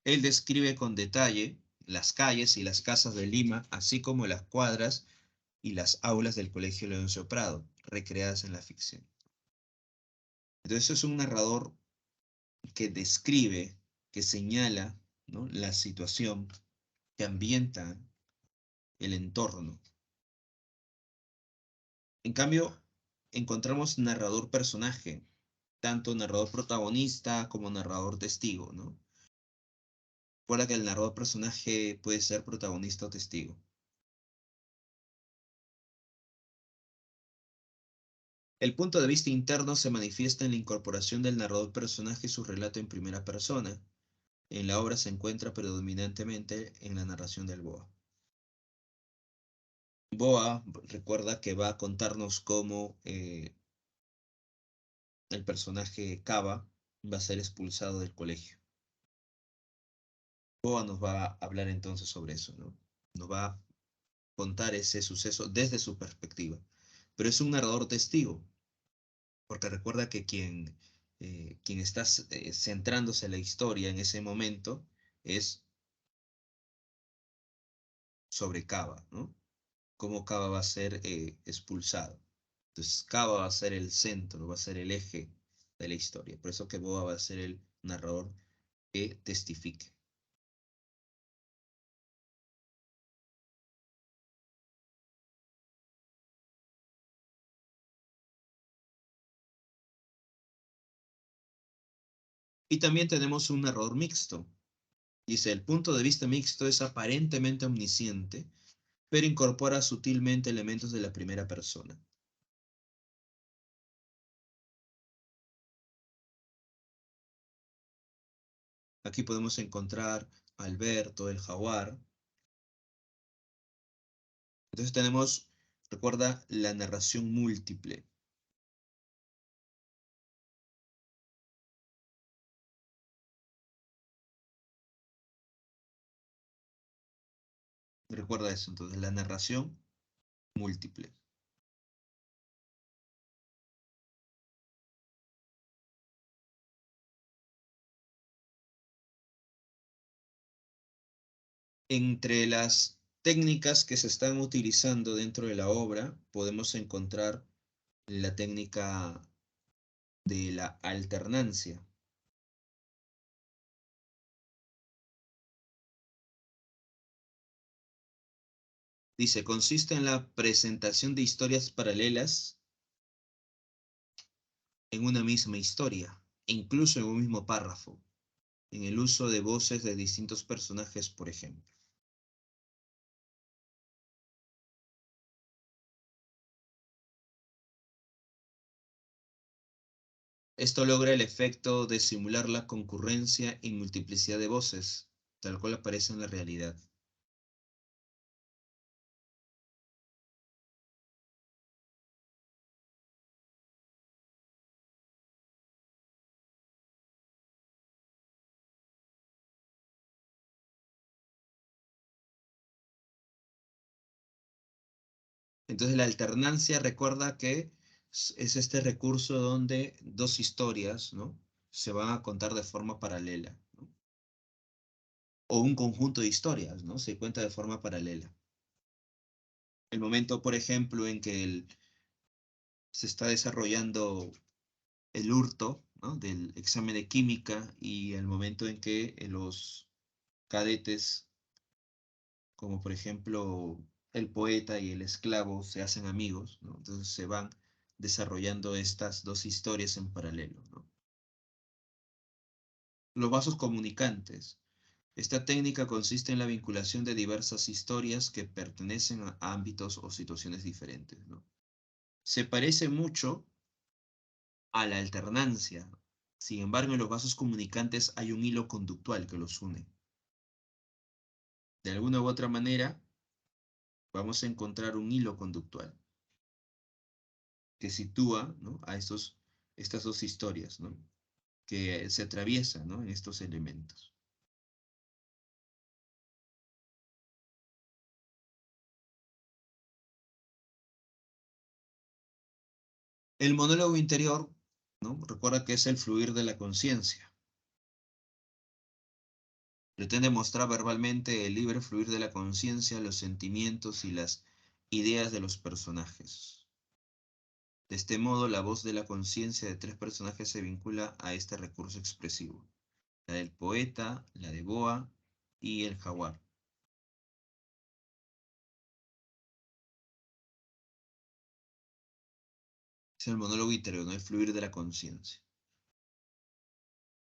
Él describe con detalle las calles y las casas de Lima, así como las cuadras y las aulas del Colegio Leoncio Prado, recreadas en la ficción. Entonces es un narrador que describe, que señala, ¿no?, la situación, que ambienta el entorno. En cambio, encontramos narrador personaje, tanto narrador protagonista como narrador testigo, ¿no? Recuerda que el narrador personaje puede ser protagonista o testigo. El punto de vista interno se manifiesta en la incorporación del narrador personaje y su relato en primera persona. En la obra se encuentra predominantemente en la narración del Boa. Boa recuerda que va a contarnos cómo el personaje Cava va a ser expulsado del colegio. Boa nos va a hablar entonces sobre eso, ¿no? Nos va a contar ese suceso desde su perspectiva. Pero es un narrador testigo, porque recuerda que quien está centrándose en la historia en ese momento es sobre Cava, ¿no? Cómo Cava va a ser expulsado. Entonces Cava va a ser el centro, va a ser el eje de la historia. Por eso que Boa va a ser el narrador que testifique. Y también tenemos un narrador mixto. Dice, el punto de vista mixto es aparentemente omnisciente, pero incorpora sutilmente elementos de la primera persona. Aquí podemos encontrar a Alberto, el jaguar. Entonces tenemos, recuerda, la narración múltiple. Recuerda eso, entonces, la narración múltiple. Entre las técnicas que se están utilizando dentro de la obra, podemos encontrar la técnica de la alternancia. Dice, consiste en la presentación de historias paralelas en una misma historia, incluso en un mismo párrafo, en el uso de voces de distintos personajes, por ejemplo. Esto logra el efecto de simular la concurrencia y multiplicidad de voces, tal cual aparece en la realidad. Entonces la alternancia recuerda que es este recurso donde dos historias, ¿no?, se van a contar de forma paralela, ¿no? O un conjunto de historias, ¿no?, se cuenta de forma paralela. El momento, por ejemplo, en que se está desarrollando el hurto, ¿no?, del examen de química y el momento en que los cadetes, como por ejemplo el poeta y el esclavo, se hacen amigos, ¿no? Entonces se van desarrollando estas dos historias en paralelo, ¿no? Los vasos comunicantes. Esta técnica consiste en la vinculación de diversas historias que pertenecen a ámbitos o situaciones diferentes, ¿no? Se parece mucho a la alternancia. Sin embargo, en los vasos comunicantes hay un hilo conductual que los une. De alguna u otra manera, vamos a encontrar un hilo conductual que sitúa, ¿no?, a estas dos historias, ¿no?, que se atraviesan, ¿no?, en estos elementos. El monólogo interior, ¿no?, recuerda que es el fluir de la conciencia. Pretende mostrar verbalmente el libre fluir de la conciencia, los sentimientos y las ideas de los personajes. De este modo, la voz de la conciencia de tres personajes se vincula a este recurso expresivo: la del poeta, la de Boa y el jaguar. Es el monólogo interior, ¿no?, el fluir de la conciencia.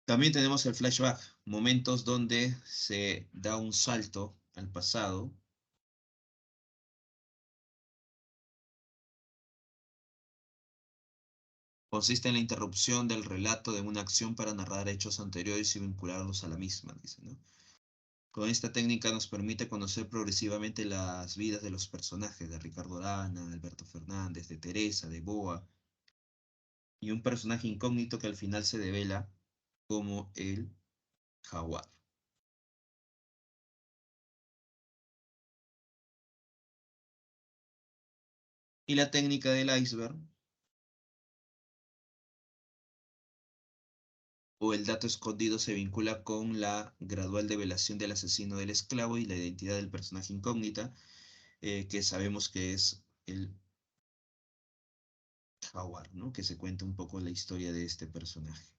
También tenemos el flashback, momentos donde se da un salto al pasado. Consiste en la interrupción del relato de una acción para narrar hechos anteriores y vincularlos a la misma, dice, ¿no? Con esta técnica nos permite conocer progresivamente las vidas de los personajes, de Ricardo Arana, Alberto Fernández, de Teresa, de Boa, y un personaje incógnito que al final se devela como el jaguar. Y la técnica del iceberg, o el dato escondido, se vincula con la gradual develación del asesino del esclavo y la identidad del personaje incógnita, que sabemos que es el jaguar, ¿no?, que se cuenta un poco la historia de este personaje.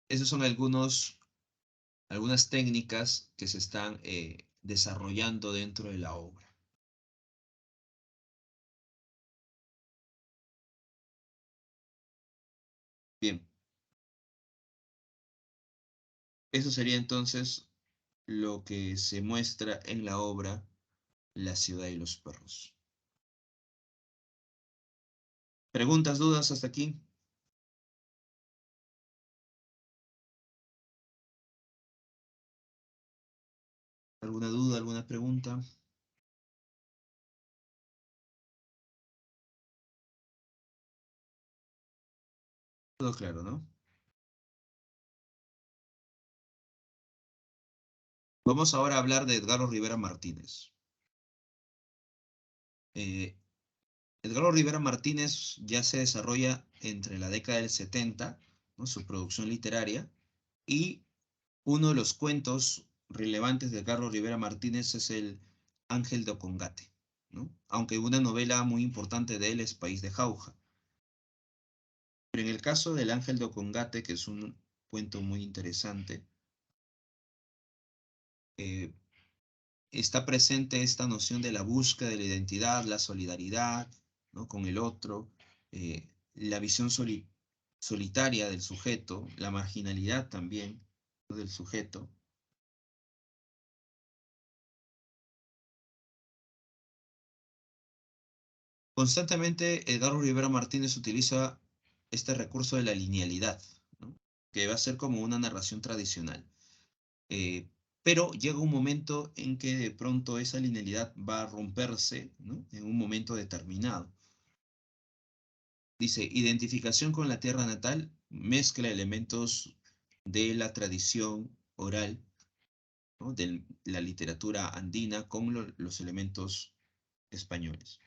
Esos son algunas técnicas que se están desarrollando dentro de la obra. Bien, eso sería entonces lo que se muestra en la obra La ciudad y los perros. ¿Preguntas, dudas hasta aquí? ¿Alguna duda, alguna pregunta? Todo claro, ¿no? Vamos ahora a hablar de Edgardo Rivera Martínez. Eh, Edgardo Rivera Martínez ya se desarrolla entre la década del 70, ¿no?, su producción literaria, y uno de los cuentos relevantes de Edgardo Rivera Martínez es el Ángel de Ocongate, ¿no?, aunque una novela muy importante de él es País de Jauja. Pero en el caso del Ángel de Ocongate, que es un cuento muy interesante, eh, está presente esta noción de la búsqueda de la identidad, la solidaridad, ¿no?, con el otro, la visión solitaria del sujeto, la marginalidad también, ¿no?, del sujeto. Constantemente Edgardo Rivera Martínez utiliza este recurso de la linealidad, ¿no?, que va a ser como una narración tradicional. Eh, pero llega un momento en que de pronto esa linealidad va a romperse, ¿no?, en un momento determinado. Dice, identificación con la tierra natal, mezcla elementos de la tradición oral, ¿no?, de la literatura andina con los elementos españoles.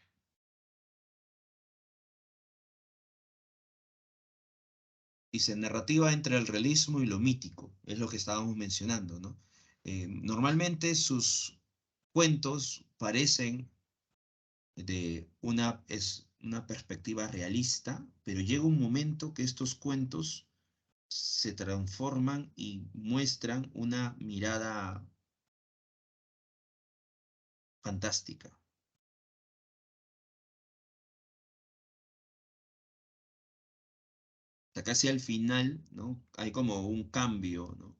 Dice, narrativa entre el realismo y lo mítico, es lo que estábamos mencionando, ¿no? Normalmente sus cuentos parecen es una perspectiva realista, pero llega un momento que estos cuentos se transforman y muestran una mirada fantástica. sea, casi al final, ¿no? Hay como un cambio, ¿no?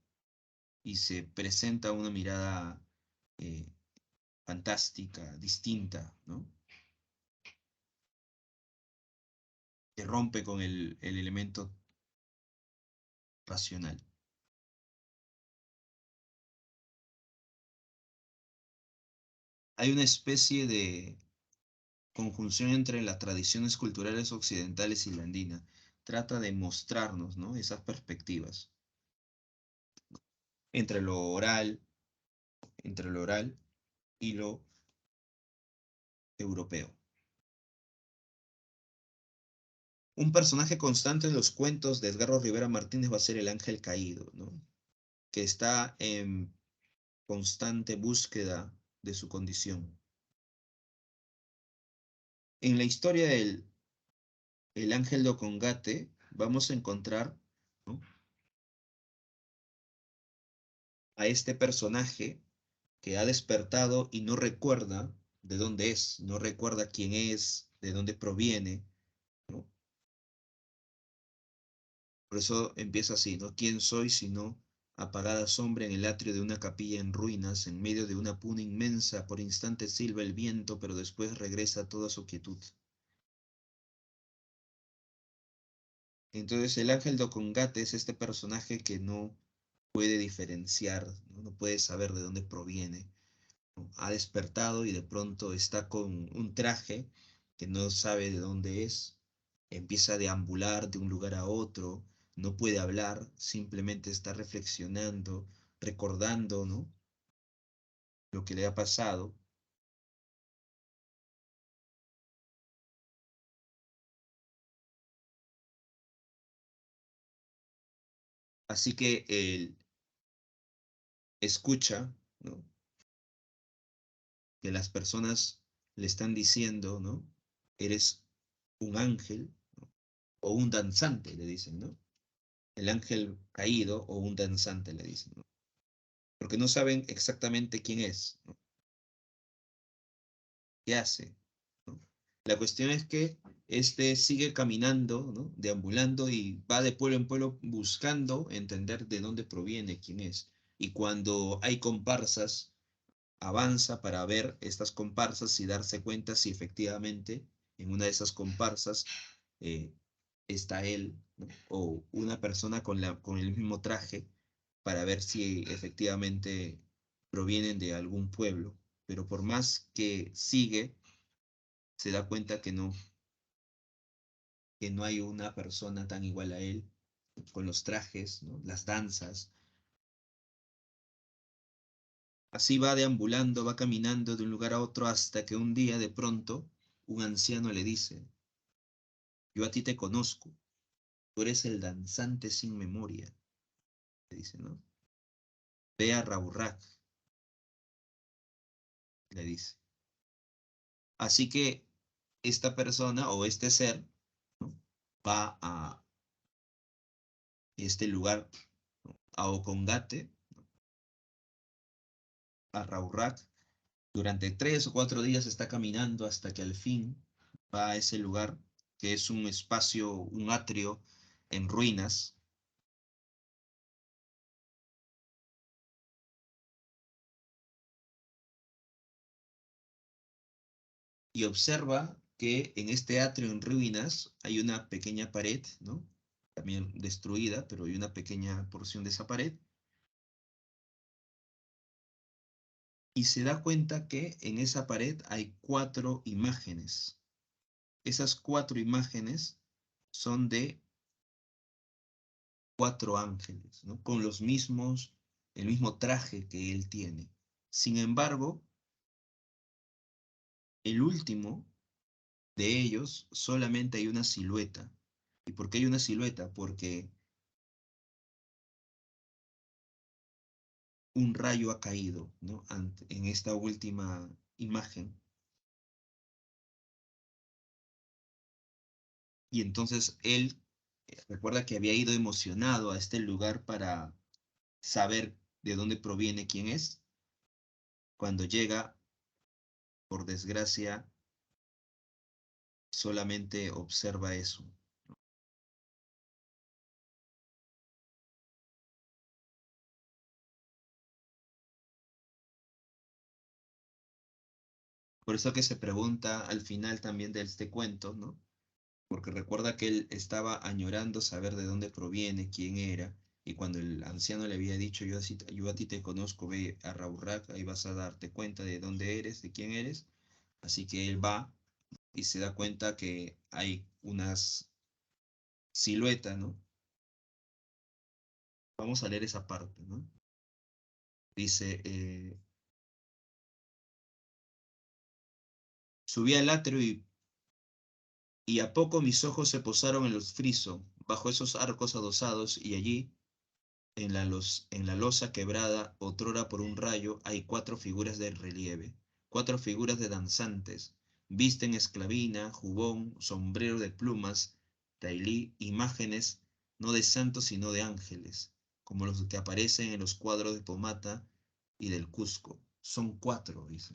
Y se presenta una mirada eh, fantástica, distinta, ¿no? Que rompe con el elemento racional. Hay una especie de conjunción entre las tradiciones culturales occidentales y la andina. Trata de mostrarnos, ¿no? Esas perspectivas entre lo oral, entre lo oral y lo europeo. Un personaje constante en los cuentos de Edgardo Rivera Martínez va a ser el ángel caído, ¿no? Que está en constante búsqueda de su condición. En la historia del el ángel de Ocongate vamos a encontrar, ¿no? A este personaje que ha despertado y no recuerda de dónde es, no recuerda quién es, de dónde proviene, ¿no? Por eso empieza así, ¿no? ¿Quién soy sino apagada sombra en el atrio de una capilla en ruinas, en medio de una puna inmensa? Por instantes silba el viento, pero después regresa toda su quietud. Entonces el ángel de Ocongate es este personaje que no puede diferenciar, ¿no? No puede saber de dónde proviene, ¿no? Ha despertado y de pronto está con un traje que no sabe de dónde es, empieza a deambular de un lugar a otro, no puede hablar, simplemente está reflexionando, recordando, ¿no? Lo que le ha pasado. Así que él escucha, ¿no? Que las personas le están diciendo, ¿no? Eres un ángel, ¿no? O un danzante, le dicen, ¿no? El ángel caído o un danzante, le dicen, ¿no? Porque no saben exactamente quién es, ¿no? ¿Qué hace? ¿No? La cuestión es que este sigue caminando, ¿no? Deambulando y va de pueblo en pueblo buscando entender de dónde proviene, quién es. Y cuando hay comparsas, avanza para ver estas comparsas y darse cuenta si efectivamente en una de esas comparsas eh, está él, ¿no? O una persona con el mismo traje para ver si efectivamente provienen de algún pueblo. Pero por más que sigue, se da cuenta que no hay una persona tan igual a él, con los trajes, ¿no? Las danzas. Así va deambulando, va caminando de un lugar a otro hasta que un día de pronto un anciano le dice, yo a ti te conozco, tú eres el danzante sin memoria, le dice, ¿no? Ve a Raburrak, le dice. Así que esta persona o este ser, ¿no? Va a este lugar, ¿no? A Ocongate, a Raburrak, durante 3 o 4 días está caminando hasta que al fin va a ese lugar que es un espacio, un atrio en ruinas, y observa que en este atrio en ruinas hay una pequeña pared, ¿no? También destruida, pero hay una pequeña porción de esa pared, y se da cuenta que en esa pared hay 4 imágenes. Esas 4 imágenes son de 4 ángeles, ¿no? Con los mismos, el mismo traje que él tiene. Sin embargo, el último de ellos solamente hay una silueta. ¿Y por qué hay una silueta? Porque un rayo ha caído, ¿no? En esta última imagen. Y entonces él recuerda que había ido emocionado a este lugar para saber de dónde proviene quién es. Cuando llega, por desgracia, solamente observa eso. Por eso que se pregunta al final también de este cuento, ¿no? Porque recuerda que él estaba añorando saber de dónde proviene, quién era, y cuando el anciano le había dicho, yo a ti te conozco, ve a Raurrak, ahí vas a darte cuenta de dónde eres, de quién eres, así que él va y se da cuenta que hay unas siluetas, ¿no? Vamos a leer esa parte, ¿no? Dice, subí al atrio y a poco mis ojos se posaron en los frisos, bajo esos arcos adosados, y allí, en la losa quebrada, otrora por un rayo, hay cuatro figuras de relieve, cuatro figuras de danzantes, visten esclavina, jubón, sombrero de plumas, tailí, imágenes no de santos sino de ángeles, como los que aparecen en los cuadros de Pomata y del Cusco. Son cuatro, dice.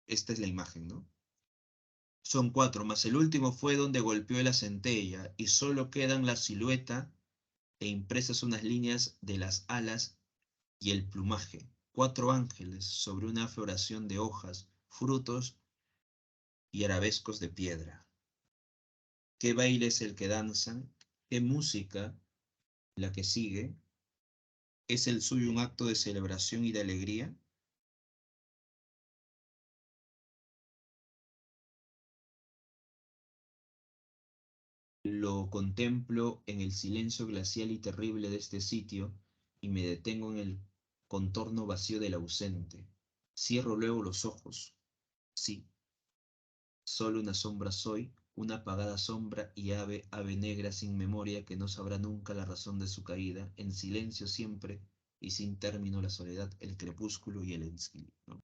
Esta es la imagen, ¿no? Son cuatro, mas el último fue donde golpeó la centella, y solo quedan la silueta e impresas unas líneas de las alas y el plumaje. Cuatro ángeles sobre una floración de hojas, frutos y arabescos de piedra. ¿Qué baile es el que danzan? ¿Qué música la que sigue? ¿Es el suyo un acto de celebración y de alegría? Lo contemplo en el silencio glacial y terrible de este sitio y me detengo en el contorno vacío del ausente. Cierro luego los ojos. Sí, solo una sombra soy, una apagada sombra y ave, ave negra sin memoria que no sabrá nunca la razón de su caída, en silencio siempre y sin término la soledad, el crepúsculo y el exilio, ¿no?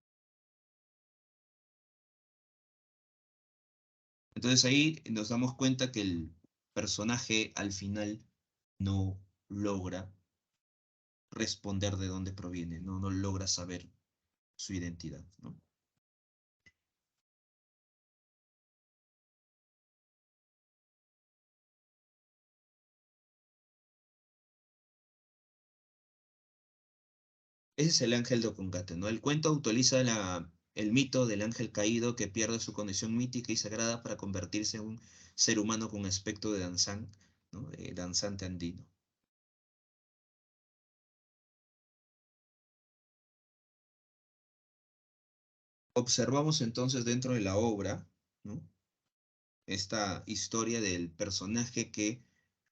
Entonces ahí nos damos cuenta que el personaje al final no logra responder de dónde proviene, no logra saber su identidad, ¿no? Ese es el ángel de Ocongate, ¿no? El cuento utiliza el mito del ángel caído que pierde su condición mítica y sagrada para convertirse en un ser humano con aspecto de danzán, ¿no? De danzante andino. Observamos entonces dentro de la obra, ¿no? Esta historia del personaje que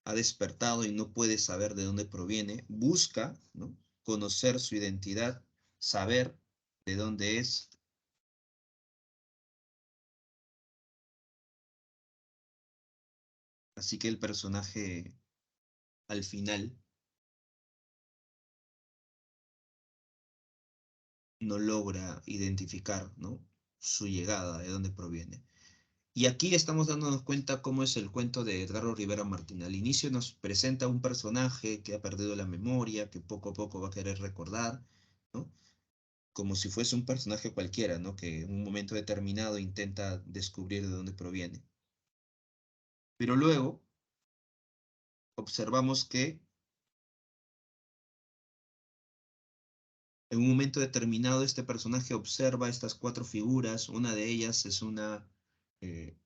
ha despertado y no puede saber de dónde proviene, busca, ¿no? Conocer su identidad, saber de dónde es. Así que el personaje al final no logra identificar, ¿no? Su llegada, de dónde proviene. Y aquí estamos dándonos cuenta cómo es el cuento de Edgardo Rivera Martín. Al inicio nos presenta un personaje que ha perdido la memoria, que poco a poco va a querer recordar, ¿no? Como si fuese un personaje cualquiera, ¿no? Que en un momento determinado intenta descubrir de dónde proviene. Pero luego observamos que en un momento determinado este personaje observa estas cuatro figuras, una de ellas es eh,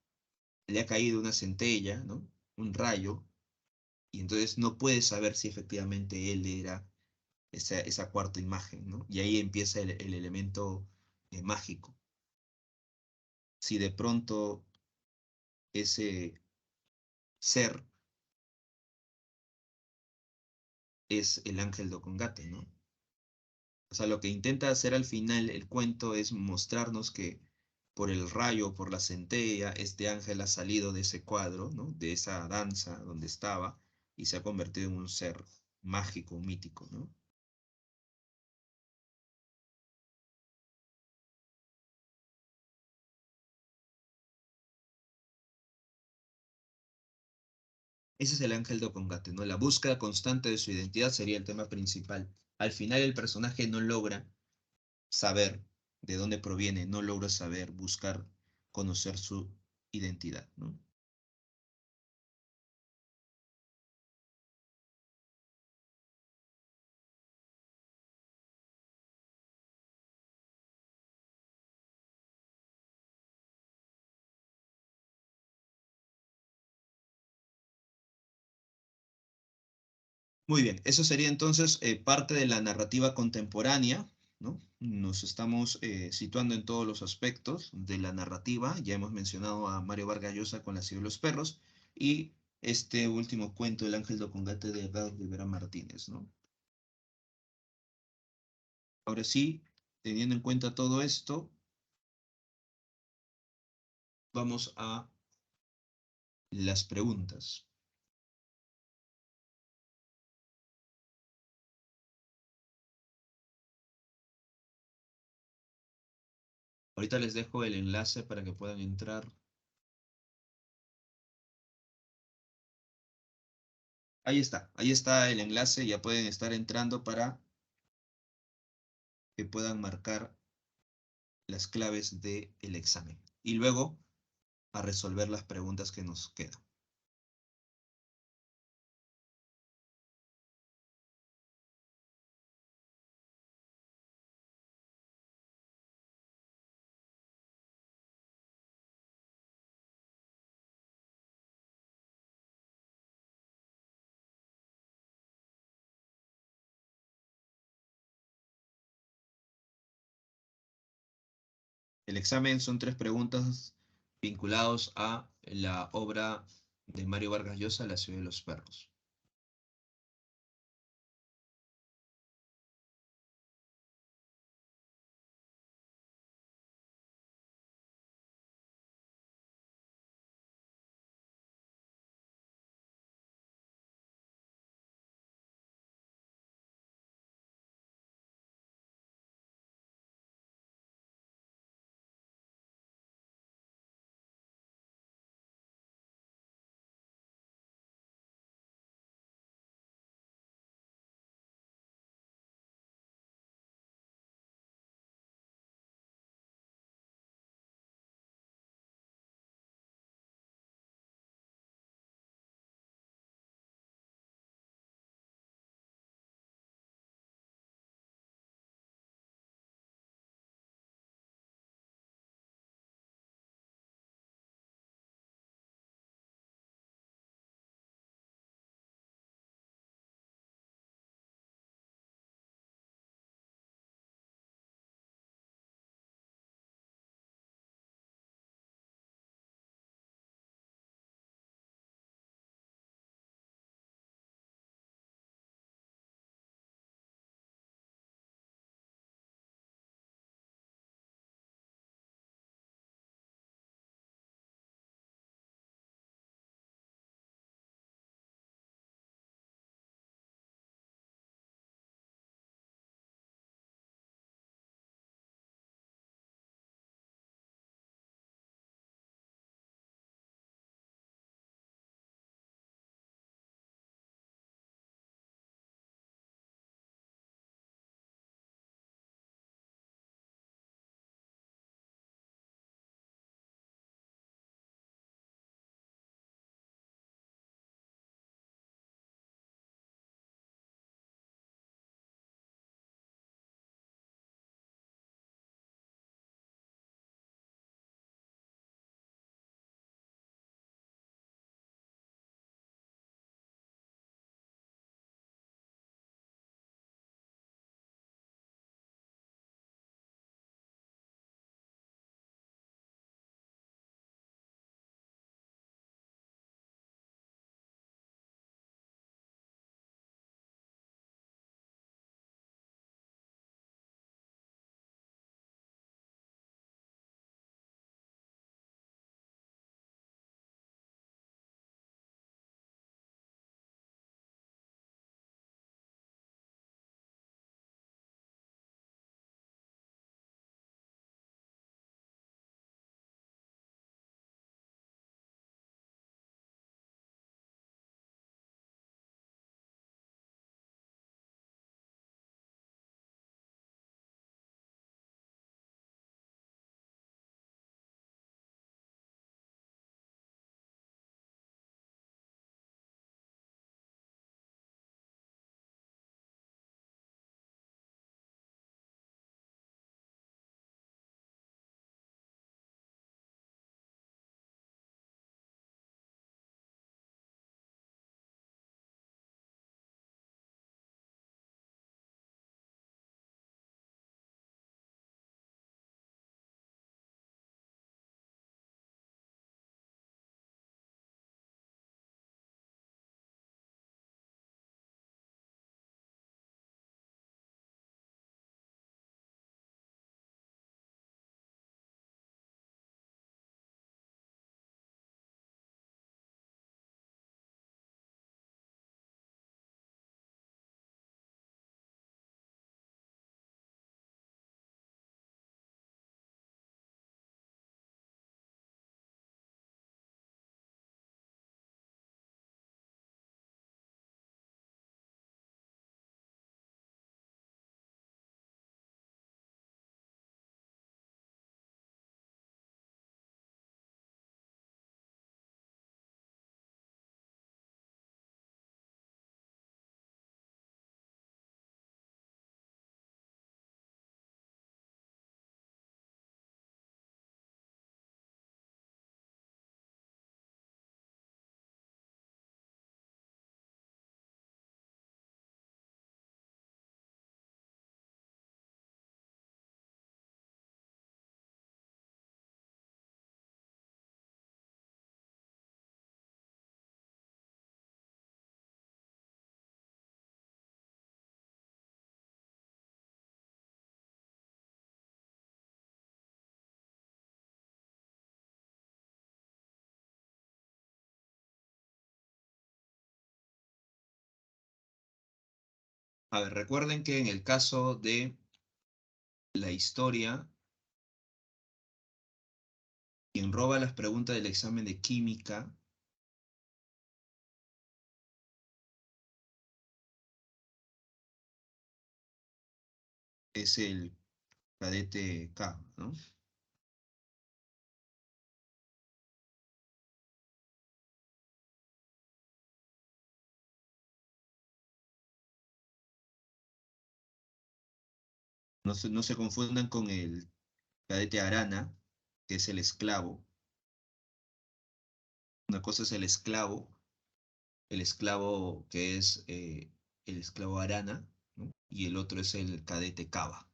le ha caído una centella, ¿no? Un rayo, y entonces no puede saber si efectivamente él era esa cuarta imagen, ¿no? Y ahí empieza el elemento mágico. Si de pronto ese ser es el ángel de Ocongate, ¿no? O sea, lo que intenta hacer al final el cuento es mostrarnos que por el rayo, por la centella, este ángel ha salido de ese cuadro, ¿no? De esa danza donde estaba y se ha convertido en un ser mágico, mítico, ¿no? Ese es el ángel de Ocongate, ¿no? La búsqueda constante de su identidad sería el tema principal. Al final el personaje no logra saber de dónde proviene, no logra saber, buscar, conocer su identidad, ¿no? Muy bien, eso sería entonces parte de la narrativa contemporánea, ¿no? Nos estamos situando en todos los aspectos de la narrativa. Ya hemos mencionado a Mario Vargas Llosa con La ciudad de los perros y este último cuento, El ángel do combate de Eduardo Rivera Martínez, ¿no? Ahora sí, teniendo en cuenta todo esto, vamos a las preguntas. Ahorita les dejo el enlace para que puedan entrar. Ahí está el enlace, ya pueden estar entrando para que puedan marcar las claves del examen y luego a resolver las preguntas que nos quedan. El examen son 3 preguntas vinculados a la obra de Mario Vargas Llosa, La ciudad de los perros. A ver, recuerden que en el caso de la historia, quien roba las preguntas del examen de química es el cadete K, ¿no? No se confundan con el cadete Arana, que es el esclavo. Una cosa es el esclavo que es el esclavo Arana, ¿no? Y el otro es el cadete Cava.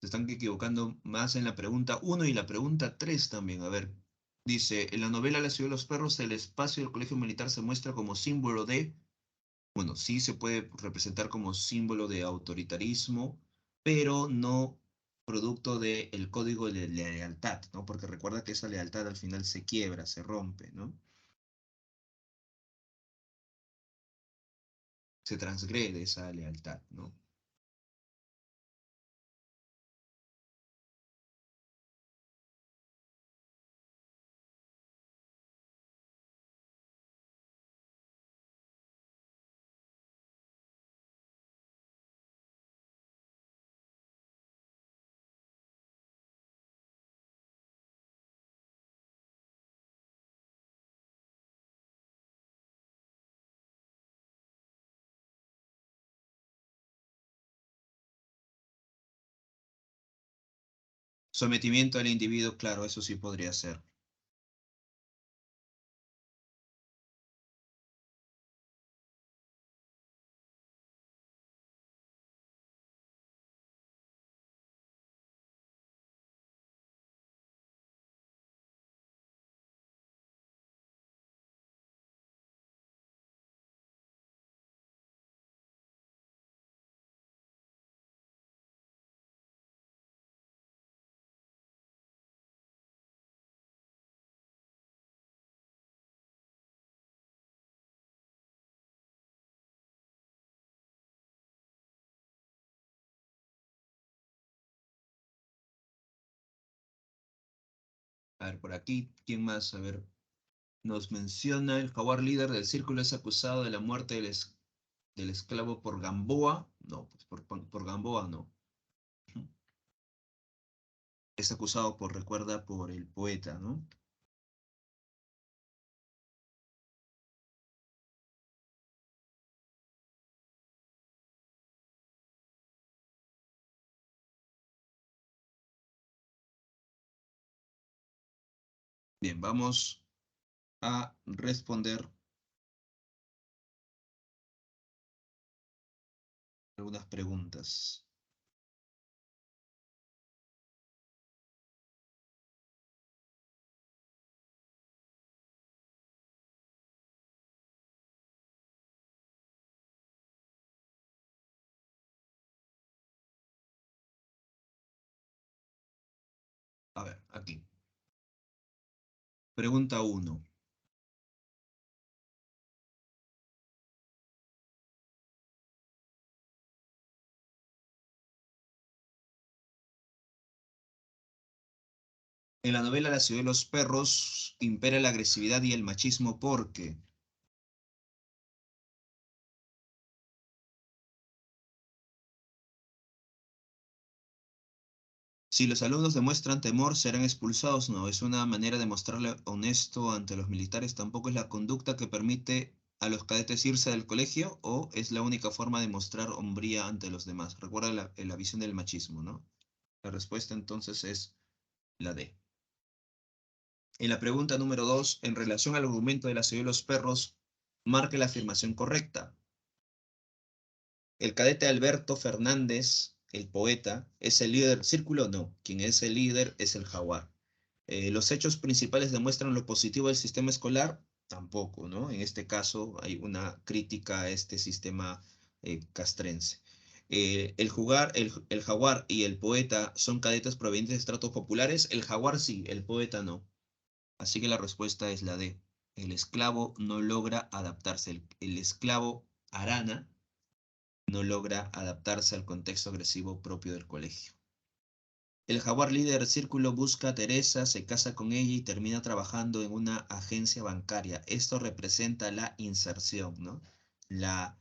Se están equivocando más en la pregunta uno y la pregunta 3 también. A ver, dice, en la novela La ciudad de los perros, el espacio del colegio militar se muestra como símbolo de, bueno, sí se puede representar como símbolo de autoritarismo, pero no producto del código de lealtad, ¿no? Porque recuerda que esa lealtad al final se quiebra, se rompe, ¿no? Se transgrede esa lealtad, ¿no? Sometimiento al individuo, claro, eso sí podría ser. A ver, por aquí, ¿quién más? A ver, nos menciona el jaguar líder del círculo es acusado de la muerte del esclavo por Gamboa. No, pues por Gamboa no. Es acusado por, recuerda, por el poeta, ¿no? Bien, vamos a responder algunas preguntas. A ver, aquí. Pregunta uno. En la novela La ciudad de los perros impera la agresividad y el machismo porque si los alumnos demuestran temor, serán expulsados. No, es una manera de mostrarle honesto ante los militares. Tampoco es la conducta que permite a los cadetes irse del colegio o es la única forma de mostrar hombría ante los demás. Recuerda la visión del machismo, ¿no? La respuesta entonces es la D. En la pregunta número 2, en relación al argumento de la ciudad de los perros, marque la afirmación correcta. El cadete Alberto Fernández el poeta, ¿es el líder del círculo? No. Quien es el líder es el jaguar. ¿Los hechos principales demuestran lo positivo del sistema escolar? Tampoco, ¿no? En este caso hay una crítica a este sistema castrense. El jaguar y el poeta son cadetes provenientes de estratos populares. El jaguar sí, el poeta no. Así que la respuesta es la D. El esclavo no logra adaptarse. El esclavo arana no logra adaptarse al contexto agresivo propio del colegio. El jaguar líder del círculo busca a Teresa, se casa con ella y termina trabajando en una agencia bancaria. Esto representa la inserción, ¿no? La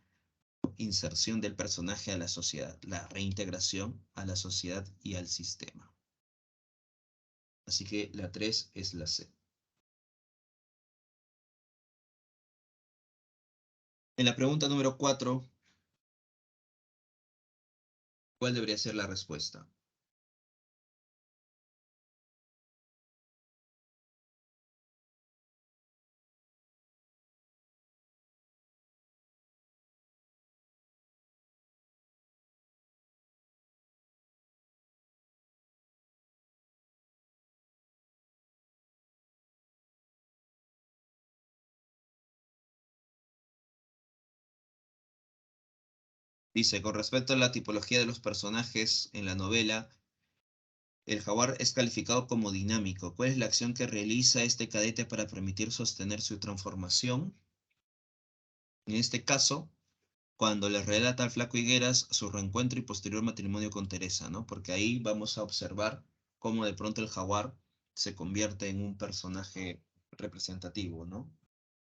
inserción del personaje a la sociedad, la reintegración a la sociedad y al sistema. Así que la 3 es la C. En la pregunta número 4, ¿cuál debería ser la respuesta? Dice, con respecto a la tipología de los personajes en la novela, el jaguar es calificado como dinámico. ¿Cuál es la acción que realiza este cadete para permitir sostener su transformación? En este caso, cuando le relata al flaco Higueras su reencuentro y posterior matrimonio con Teresa, ¿no? Porque ahí vamos a observar cómo de pronto el jaguar se convierte en un personaje representativo, ¿no?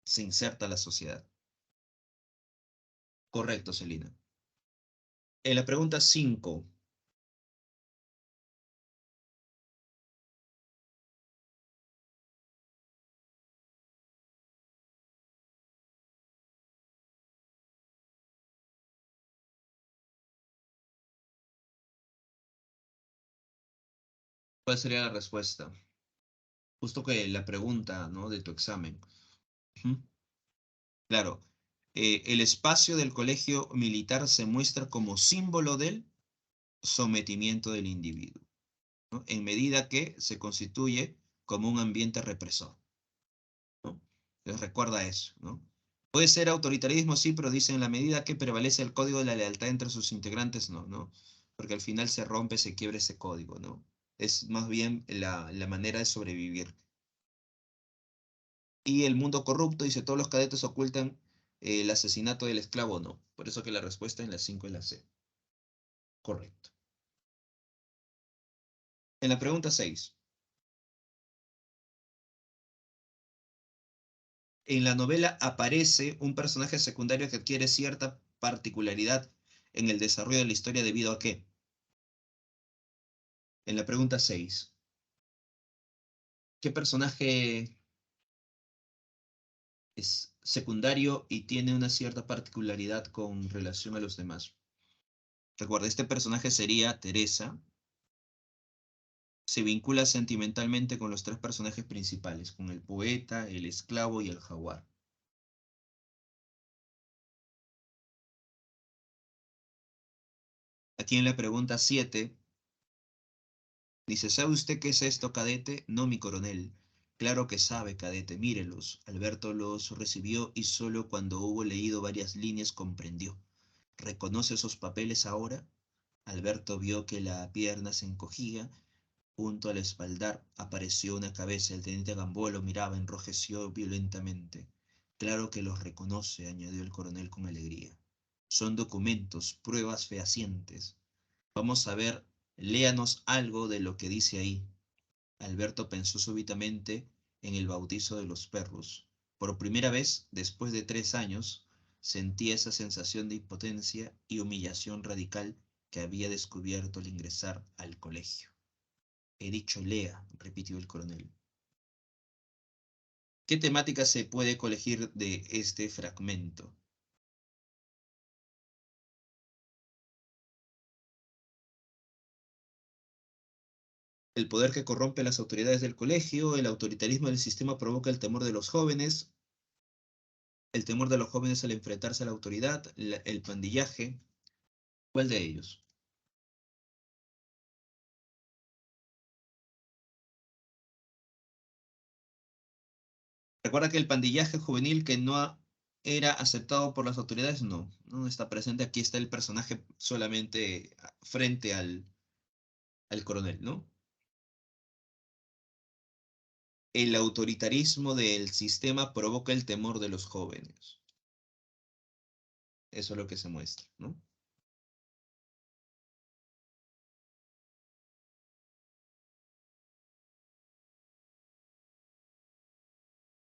Se inserta a la sociedad. Correcto, Celina. En la pregunta 5, ¿cuál sería la respuesta? Justo que la pregunta, ¿no? De tu examen. Ujú. Claro, el espacio del colegio militar se muestra como símbolo del sometimiento del individuo, ¿no? En medida que se constituye como un ambiente represor, ¿no? Les recuerda eso, ¿no? Puede ser autoritarismo, sí, pero dice en la medida que prevalece el código de la lealtad entre sus integrantes, no, ¿no? Porque al final se rompe, se quiebra ese código, ¿no? Es más bien la manera de sobrevivir. Y el mundo corrupto, dice, todos los cadetes ocultan el asesinato del esclavo, no. Por eso que la respuesta en la 5 es la C. Correcto. En la pregunta 6, en la novela aparece un personaje secundario que adquiere cierta particularidad en el desarrollo de la historia debido a qué. En la pregunta 6, ¿qué personaje es secundario y tiene una cierta particularidad con relación a los demás? Recuerda, este personaje sería Teresa. Se vincula sentimentalmente con los tres personajes principales, con el poeta, el esclavo y el jaguar. Aquí en la pregunta 7 dice, ¿sabe usted qué es esto, cadete? No, mi coronel. Claro que sabe, cadete, mírelos. Alberto los recibió y solo cuando hubo leído varias líneas comprendió. ¿Reconoce esos papeles ahora? Alberto vio que la pierna se encogía. Junto al espaldar apareció una cabeza. El teniente Gamboa lo miraba, enrojeció violentamente. Claro que los reconoce, añadió el coronel con alegría. Son documentos, pruebas fehacientes. Vamos a ver, léanos algo de lo que dice ahí. Alberto pensó súbitamente en el bautizo de los perros. Por primera vez, después de 3 años, sentía esa sensación de impotencia y humillación radical que había descubierto al ingresar al colegio. He dicho lea, repitió el coronel. ¿Qué temática se puede colegir de este fragmento? El poder que corrompe las autoridades del colegio, el autoritarismo del sistema provoca el temor de los jóvenes, el temor de los jóvenes al enfrentarse a la autoridad, el pandillaje. ¿Cuál de ellos? Recuerda que el pandillaje juvenil que no era aceptado por las autoridades, no está presente. Aquí está el personaje solamente frente al coronel, ¿no? El autoritarismo del sistema provoca el temor de los jóvenes. Eso es lo que se muestra, ¿no?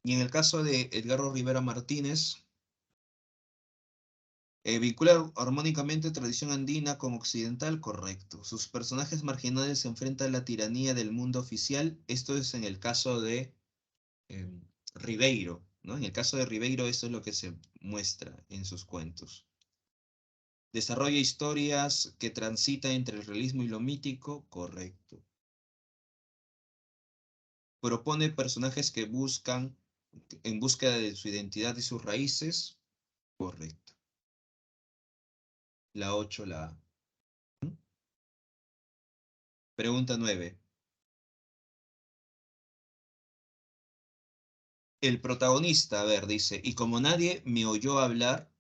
Y en el caso de Edgardo Rivera Martínez, vincular armónicamente tradición andina con occidental, correcto. Sus personajes marginales se enfrentan a la tiranía del mundo oficial. Esto es en el caso de eh, Ribeiro, ¿no? En el caso de Ribeiro, esto es lo que se muestra en sus cuentos. Desarrolla historias que transitan entre el realismo y lo mítico, correcto. Propone personajes que buscan en búsqueda de su identidad y sus raíces, correcto. La 8, la A. Pregunta 9. El protagonista, a ver, dice, y como nadie me oyó hablar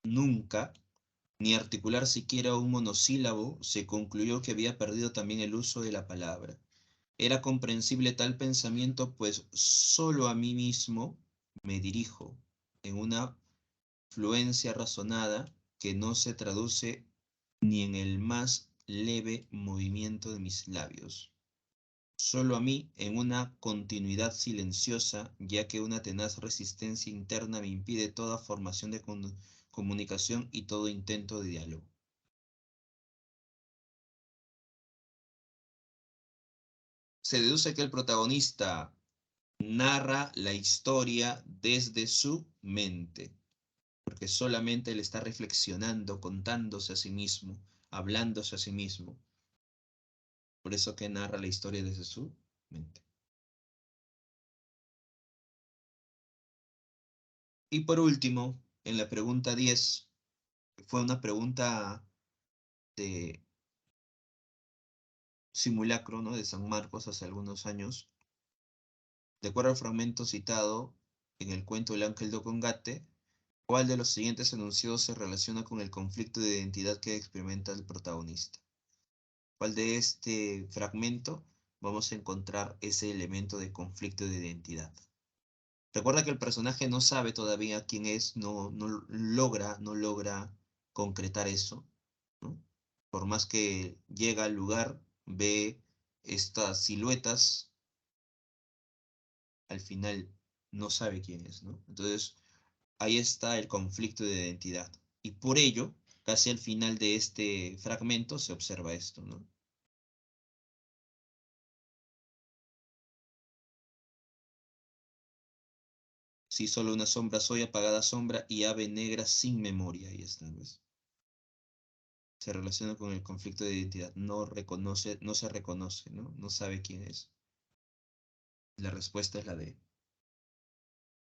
nunca, ni articular siquiera un monosílabo, se concluyó que había perdido también el uso de la palabra. Era comprensible tal pensamiento, pues solo a mí mismo me dirijo en una fluencia razonada que no se traduce ni en el más leve movimiento de mis labios. Solo a mí en una continuidad silenciosa, ya que una tenaz resistencia interna me impide toda formación de comunicación y todo intento de diálogo. Se deduce que el protagonista narra la historia desde su mente, porque solamente él está reflexionando, contándose a sí mismo, hablándose a sí mismo. Por eso que narra la historia desde su mente. Y por último, en la pregunta 10, fue una pregunta de simulacro, ¿no? De San Marcos hace algunos años. De acuerdo al fragmento citado en el cuento El Ángel de Congate, ¿cuál de los siguientes enunciados se relaciona con el conflicto de identidad que experimenta el protagonista? ¿Cuál de este fragmento vamos a encontrar ese elemento de conflicto de identidad? Recuerda que el personaje no sabe todavía quién es, no logra concretar eso, ¿no? Por más que llega al lugar, ve estas siluetas, al final no sabe quién es, ¿no? Entonces, ahí está el conflicto de identidad. Y por ello, casi al final de este fragmento se observa esto, ¿no? Si solo una sombra soy, apagada sombra y ave negra sin memoria. Ahí está, ¿ves? Se relaciona con el conflicto de identidad. No reconoce, no se reconoce, ¿no? No sabe quién es. La respuesta es la D.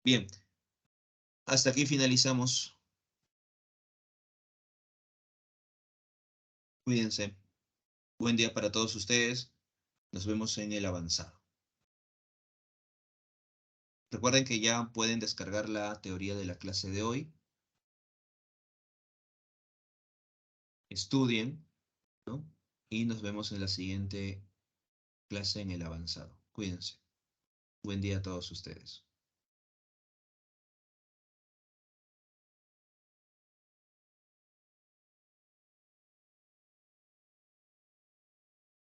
Bien, hasta aquí finalizamos. Cuídense. Buen día para todos ustedes. Nos vemos en el avanzado. Recuerden que ya pueden descargar la teoría de la clase de hoy. Estudien, ¿no? Y nos vemos en la siguiente clase en el avanzado. Cuídense. Buen día a todos ustedes.